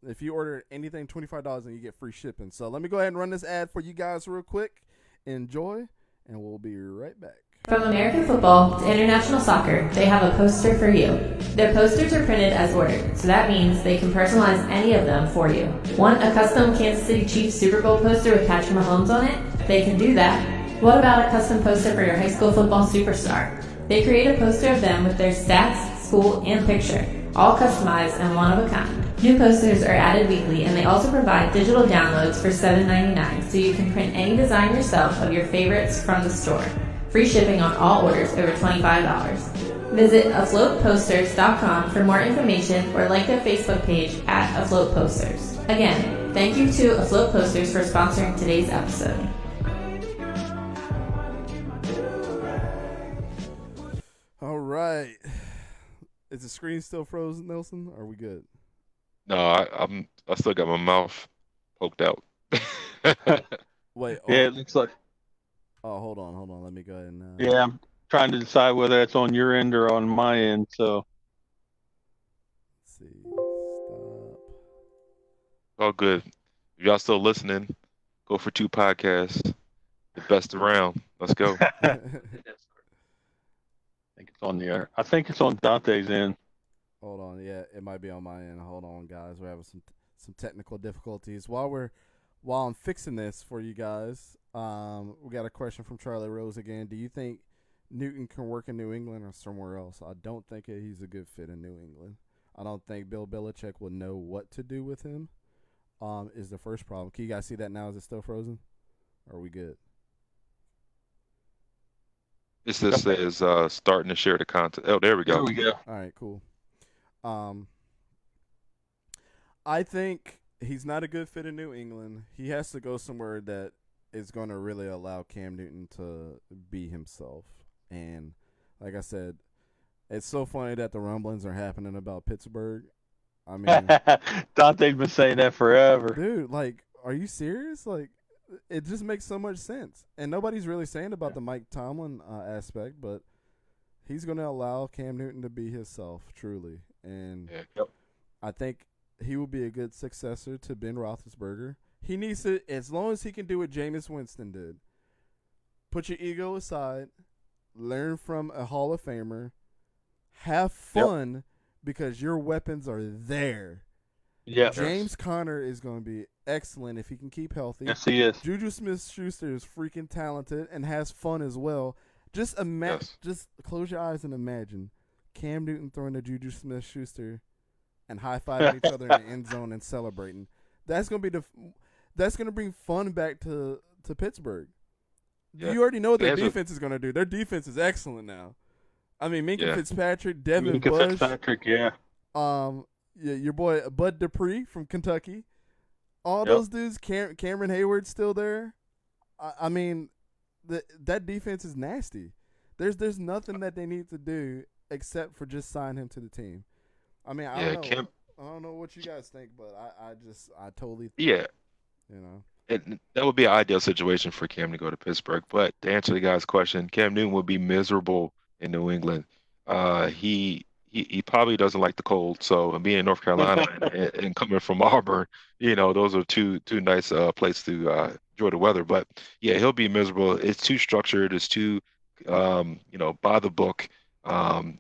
Speaker 3: If you order anything $25, then you get free shipping. So let me go ahead and run this ad for you guys real quick. Enjoy, and we'll be right back.
Speaker 2: From American football to international soccer, they have a poster for you. Their posters are printed as ordered, so that means they can personalize any of them for you. Want a custom Kansas City Chiefs Super Bowl poster with Patrick Mahomes on it? They can do that. What about a custom poster for your high school football superstar? They create a poster of them with their stats, school, and picture, all customized and one of a kind. New posters are added weekly, and they also provide digital downloads for $7.99, so you can print any design yourself of your favorites from the store. Free shipping on all orders over $25. Visit afloatposters.com for more information or like their Facebook page at Afloat Posters. Again, thank you to Afloat Posters for sponsoring today's episode.
Speaker 3: All right. Is the screen still frozen, Nelson? Are we good?
Speaker 5: No, I still got my mouth poked out.
Speaker 3: Wait.
Speaker 4: Yeah, it looks like.
Speaker 3: Oh, hold on. Let me go ahead and.
Speaker 4: Yeah, I'm trying to decide whether it's on your end or on my end. So.
Speaker 3: Let's see. Stop.
Speaker 5: All good. If y'all still listening, Go for Two podcast, the best around. Let's go.
Speaker 4: I think it's on the air. I think it's on Dante's end.
Speaker 3: Hold on, yeah, it might be on my end. Hold on, guys, we're having some technical difficulties. While I'm fixing this for you guys, we got a question from Charlie Rose again. Do you think Newton can work in New England or somewhere else? I don't think he's a good fit in New England. I don't think Bill Belichick will know what to do with him. Is the first problem. Can you guys see that now? Is it still frozen? Or are we good?
Speaker 5: This says starting to share the content. Oh, there we go.
Speaker 4: There we go.
Speaker 3: All right, cool. I think he's not a good fit in New England. He has to go somewhere that is going to really allow Cam Newton to be himself. And like I said, it's so funny that the rumblings are happening about Pittsburgh. I mean,
Speaker 4: Dante's been saying that forever.
Speaker 3: dude, like, are you serious? Like, it just makes so much sense. And nobody's really saying about the Mike Tomlin aspect, but he's going to allow Cam Newton to be himself, truly. And I think he will be a good successor to Ben Roethlisberger. He needs to, as long as he can do what Jameis Winston did, put your ego aside, learn from a Hall of Famer, have fun because your weapons are there.
Speaker 4: Yeah.
Speaker 3: James Conner is going to be excellent if he can keep healthy.
Speaker 4: Yes, he is.
Speaker 3: Juju Smith-Schuster is freaking talented and has fun as well. Just just close your eyes and imagine Cam Newton throwing to Juju Smith-Schuster and high-fiving each other in the end zone and celebrating. That's going to bring fun back to Pittsburgh. Yeah. You already know what their defense is going to do. Their defense is excellent now. I mean, Minkah Fitzpatrick, Devin Bush.
Speaker 4: Fitzpatrick, yeah.
Speaker 3: Your boy Bud Dupree from Kentucky. All those dudes. Cameron Hayward's still there. I mean, that defense is nasty. There's nothing that they need to do except for just sign him to the team. I mean, I don't know. I don't know what you guys think, but I totally,
Speaker 5: Yeah,
Speaker 3: you know.
Speaker 5: that would be an ideal situation for Cam to go to Pittsburgh. But to answer the guy's question, Cam Newton would be miserable in New England. He probably doesn't like the cold. So being in North Carolina and coming from Auburn, those are two nice places to enjoy the weather. But yeah, he'll be miserable. It's too structured. It's too by the book. And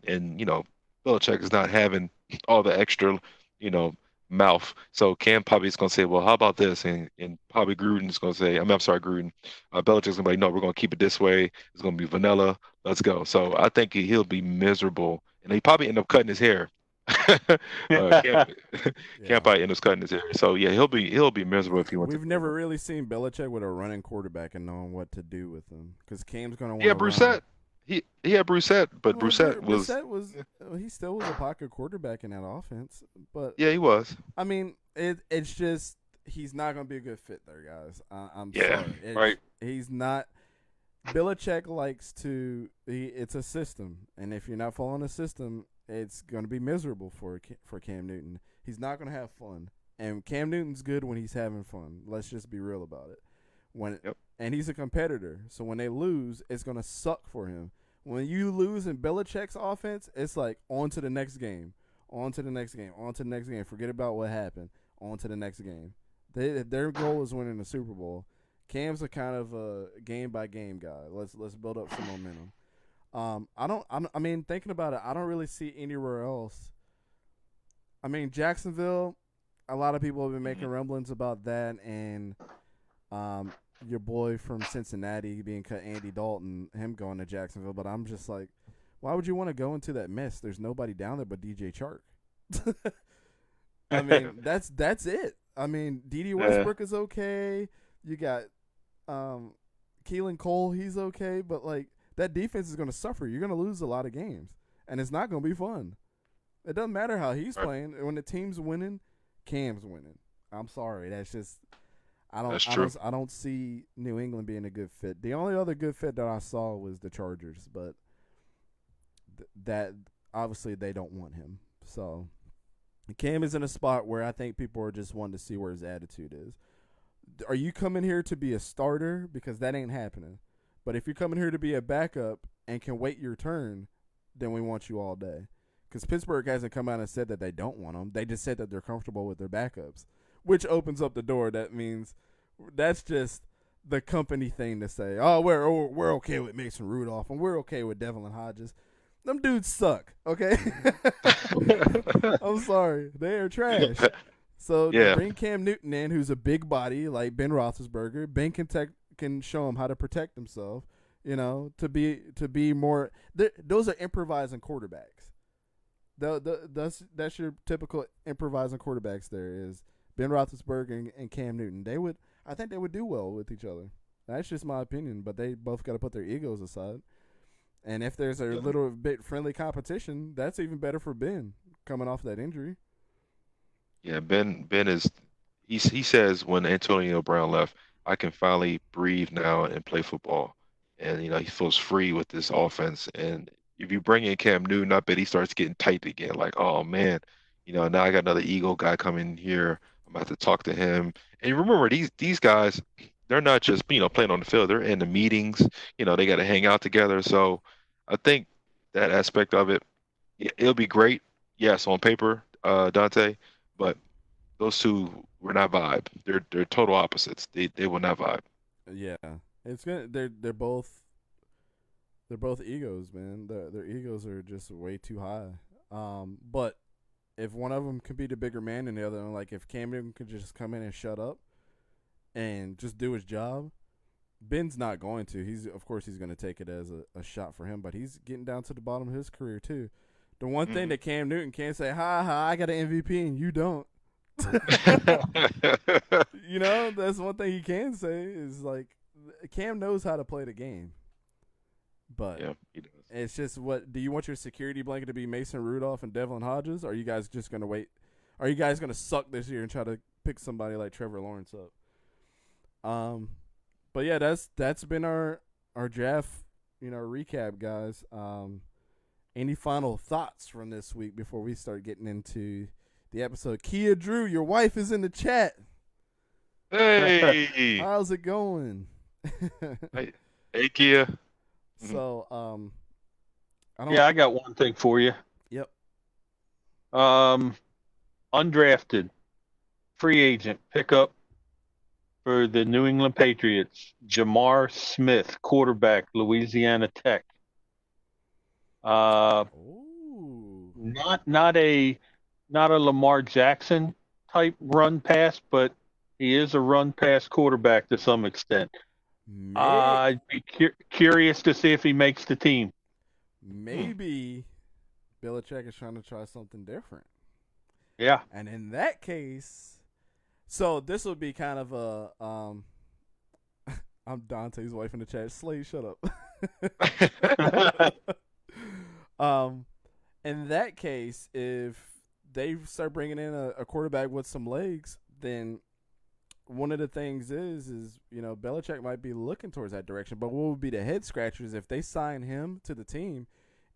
Speaker 5: Belichick is not having all the extra, you know, mouth. So Cam probably is going to say, well, how about this? And probably Gruden's going to say, I'm sorry, Gruden. Belichick's going to be like, no, we're going to keep it this way. It's going to be vanilla. Let's go. So I think he'll be miserable. And he probably end up cutting his hair. Cam, Cam probably end up cutting his hair. So yeah, he'll be miserable if he wants.
Speaker 3: We've never really seen Belichick with a running quarterback and knowing what to do with him because Cam's going to want.
Speaker 5: Yeah, Brissett. He had Brissett, but Brissett was
Speaker 3: he still was a pocket quarterback in that offense. But
Speaker 5: yeah, he was.
Speaker 3: I mean, it's just he's not going to be a good fit there, guys. I'm
Speaker 5: Yeah,
Speaker 3: sorry.
Speaker 5: right.
Speaker 3: He's not. Belichick likes to. It's a system, and if you're not following a system, it's going to be miserable for Cam Newton. He's not going to have fun, and Cam Newton's good when he's having fun. Let's just be real about it. And he's a competitor, so when they lose, it's going to suck for him. When you lose in Belichick's offense, it's like on to the next game, on to the next game, on to the next game. Forget about what happened. On to the next game. Their goal is winning the Super Bowl. Cam's a kind of a game by game guy. Let's build up some momentum. I mean, thinking about it, I don't really see anywhere else. I mean, Jacksonville. A lot of people have been making rumblings about that, and your boy from Cincinnati being cut, Andy Dalton, him going to Jacksonville. But I'm just like, why would you want to go into that mess? There's nobody down there but DJ Chark. I mean, that's it. I mean, Dede Westbrook is okay. You got Keelan Cole, he's okay, but like that defense is going to suffer. You're going to lose a lot of games, and it's not going to be fun. It doesn't matter how he's playing. When the team's winning, Cam's winning. I'm sorry, that's just I don't see New England being a good fit. The only other good fit that I saw was the Chargers, but that obviously they don't want him. So Cam is in a spot where I think people are just wanting to see where his attitude is. Are you coming here to be a starter? Because that ain't happening. But if you're coming here to be a backup and can wait your turn, then we want you all day. Because Pittsburgh hasn't come out and said that they don't want them. They just said that they're comfortable with their backups, which opens up the door. That means that's just the company thing to say. Oh, we're okay with Mason Rudolph and we're okay with Devlin Hodges. Them dudes suck. Okay, I'm sorry, they are trash. So bring Cam Newton in, who's a big body like Ben Roethlisberger. Ben can show him how to protect himself. You know, to be more. Those are improvising quarterbacks. That's your typical improvising quarterbacks. There is Ben Roethlisberger and Cam Newton. I think they would do well with each other. That's just my opinion, but they both got to put their egos aside. And if there's a little bit friendly competition, that's even better for Ben coming off that injury.
Speaker 5: Yeah, Ben is he says when Antonio Brown left, I can finally breathe now and play football. And he feels free with this offense. And if you bring in Cam Newton, I bet he starts getting tight again. Like, oh man, now I got another ego guy coming here. I'm about to talk to him. And remember, these guys, they're not just playing on the field. They're in the meetings. They got to hang out together. So I think that aspect of it, it'll be great. Yes, on paper, Dante, but those two were not vibe. They're total opposites. They will not vibe.
Speaker 3: Yeah, it's gonna. They're both egos, man. Their egos are just way too high. But if one of them could be the bigger man and the other one, like if Cam Newton could just come in and shut up and just do his job, Ben's not going to. Of course he's going to take it as a shot for him, but he's getting down to the bottom of his career too. The one thing that Cam Newton can't say, I got an MVP and you don't. That's one thing he can say is like Cam knows how to play the game. But
Speaker 5: yeah, he does.
Speaker 3: It's just do you want your security blanket to be Mason Rudolph and Devlin Hodges? Or are you guys just going to wait? Are you guys going to suck this year and try to pick somebody like Trevor Lawrence up? But yeah, that's been our draft, recap, guys. Any final thoughts from this week before we start getting into the episode. Kia Drew, your wife is in the chat.
Speaker 5: Hey,
Speaker 3: How's it going?
Speaker 5: hey, Kia.
Speaker 3: So, I don't.
Speaker 4: Yeah, I got one thing for you.
Speaker 3: Yep.
Speaker 4: Undrafted free agent pickup for the New England Patriots, Jamar Smith, quarterback, Louisiana Tech.
Speaker 3: Ooh.
Speaker 4: Not a Lamar Jackson type run pass, but he is a run pass quarterback to some extent. I'd be curious to see if he makes the team.
Speaker 3: Maybe Belichick is trying to try something different.
Speaker 4: Yeah.
Speaker 3: And in that case, so this would be kind of a I'm Dante's wife in the chat. Slade, shut up. In that case, if they start bringing in a quarterback with some legs, then one of the things is Belichick might be looking towards that direction. But what would be the head scratchers if they sign him to the team,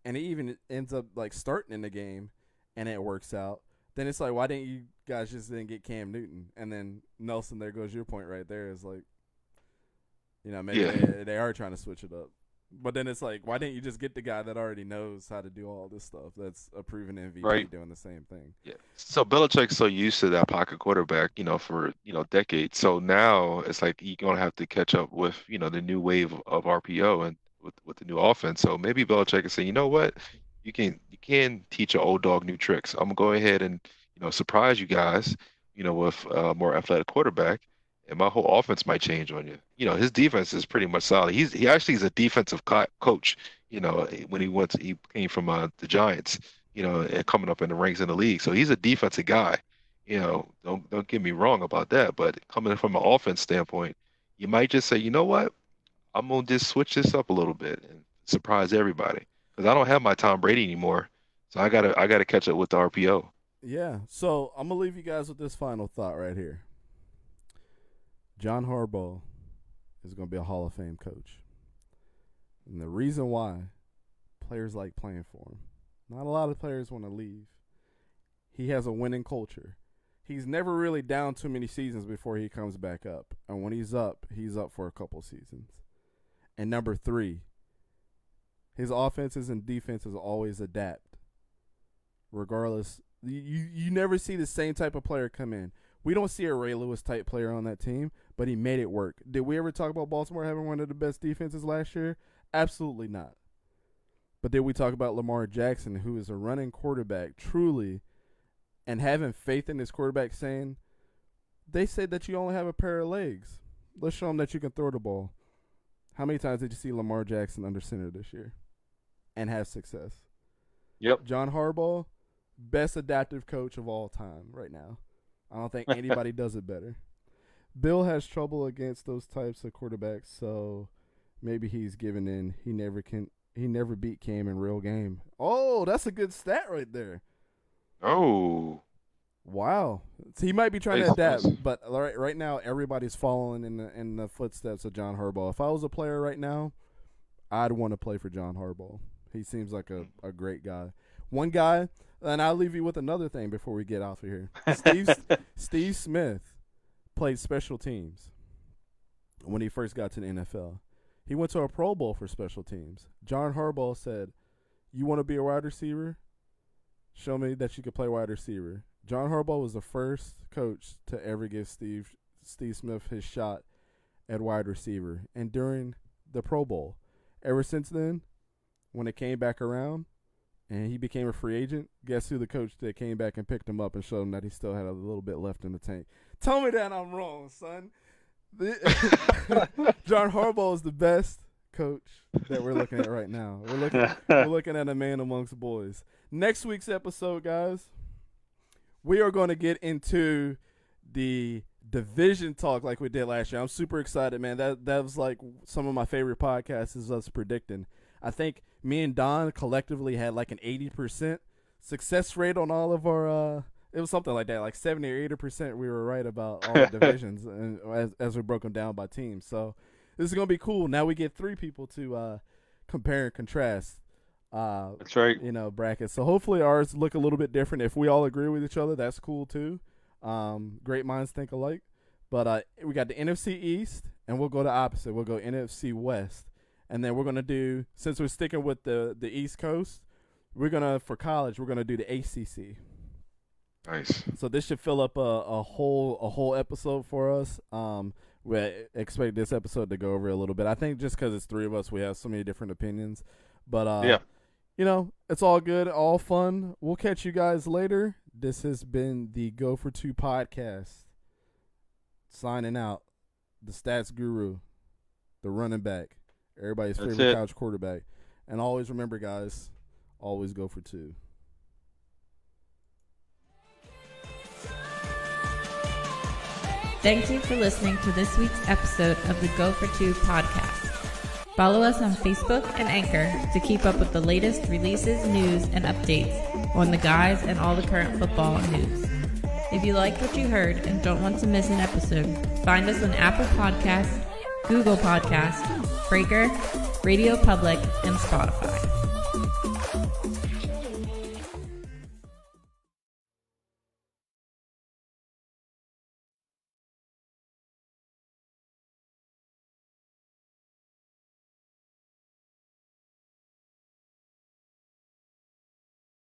Speaker 3: and he even ends up like starting in the game, and it works out? Then it's like, why didn't you guys just then get Cam Newton? And then Nelson, there goes your point right there. Is like, maybe they are trying to switch it up. But then it's like, why didn't you just get the guy that already knows how to do all this stuff? That's a proven MVP doing the same thing.
Speaker 5: Yeah. So Belichick's so used to that pocket quarterback, for decades. So now it's like you're gonna have to catch up with the new wave of RPO and with the new offense. So maybe Belichick is saying, you know what, you can teach an old dog new tricks. I'm gonna go ahead and surprise you guys, with a more athletic quarterback. And my whole offense might change on you. His defense is pretty much solid. He actually is a defensive coach. When he came from the Giants, and coming up in the ranks in the league. So he's a defensive guy. Don't get me wrong about that. But coming from an offense standpoint, you might just say, you know what, I'm gonna just switch this up a little bit and surprise everybody because I don't have my Tom Brady anymore. So I gotta catch up with the RPO.
Speaker 3: Yeah. So I'm gonna leave you guys with this final thought right here. John Harbaugh is going to be a Hall of Fame coach. And the reason why, players like playing for him. Not a lot of players want to leave. He has a winning culture. He's never really down too many seasons before he comes back up. And when he's up for a couple seasons. And number 3, his offenses and defenses always adapt. Regardless, you never see the same type of player come in. We don't see a Ray Lewis type player on that team, but he made it work. Did we ever talk about Baltimore having one of the best defenses last year? Absolutely not. But did we talk about Lamar Jackson, who is a running quarterback, truly, and having faith in his quarterback, saying, they say that you only have a pair of legs. Let's show them that you can throw the ball. How many times did you see Lamar Jackson under center this year and have success?
Speaker 4: Yep.
Speaker 3: John Harbaugh, best adaptive coach of all time right now. I don't think anybody does it better. Bill has trouble against those types of quarterbacks, so maybe he's giving in. He never beat Cam in real game. Oh, that's a good stat right there.
Speaker 5: Oh.
Speaker 3: Wow. So he might be trying to adapt, but right now everybody's following in the footsteps of John Harbaugh. If I was a player right now, I'd want to play for John Harbaugh. He seems like a great guy. One guy, and I'll leave you with another thing before we get off of here. Steve Smith played special teams when he first got to the NFL. He went to a Pro Bowl for special teams. John Harbaugh said, you want to be a wide receiver? Show me that you can play wide receiver. John Harbaugh was the first coach to ever give Steve Smith his shot at wide receiver. And during the Pro Bowl, ever since then, when it came back around, and he became a free agent, guess who the coach that came back and picked him up and showed him that he still had a little bit left in the tank? Tell me that I'm wrong, son. John Harbaugh is the best coach that we're looking at right now. We're looking at a man amongst boys. Next week's episode, guys, we are going to get into the division talk like we did last year. I'm super excited, man. That was like some of my favorite podcasts is us predicting. I think me and Don collectively had like an 80% success rate on all of our it was something like that, like 70 or 80% we were right about all the divisions and as we broke them down by teams. So this is going to be cool. Now we get 3 people to compare and contrast.
Speaker 4: That's right.
Speaker 3: Brackets. So hopefully ours look a little bit different. If we all agree with each other, that's cool too. Great minds think alike. But we got the NFC East, and we'll go the opposite. We'll go NFC West. And then we're going to do, since we're sticking with the East Coast, for college, we're going to do the ACC.
Speaker 5: Nice.
Speaker 3: So this should fill up a whole episode for us. We expect this episode to go over a little bit. I think just because it's three of us, we have so many different opinions. But, it's all good, all fun. We'll catch you guys later. This has been the Go for Two podcast. Signing out. The stats guru. The running back. Everybody's favorite couch quarterback. And always remember, guys, always go for two.
Speaker 2: Thank you for listening to this week's episode of the Go for Two podcast. Follow us on Facebook and Anchor to keep up with the latest releases, news, and updates on the guys and all the current football news. If you liked what you heard and don't want to miss an episode, find us on Apple Podcasts, Google Podcasts, Breaker, Radio Public, and Spotify.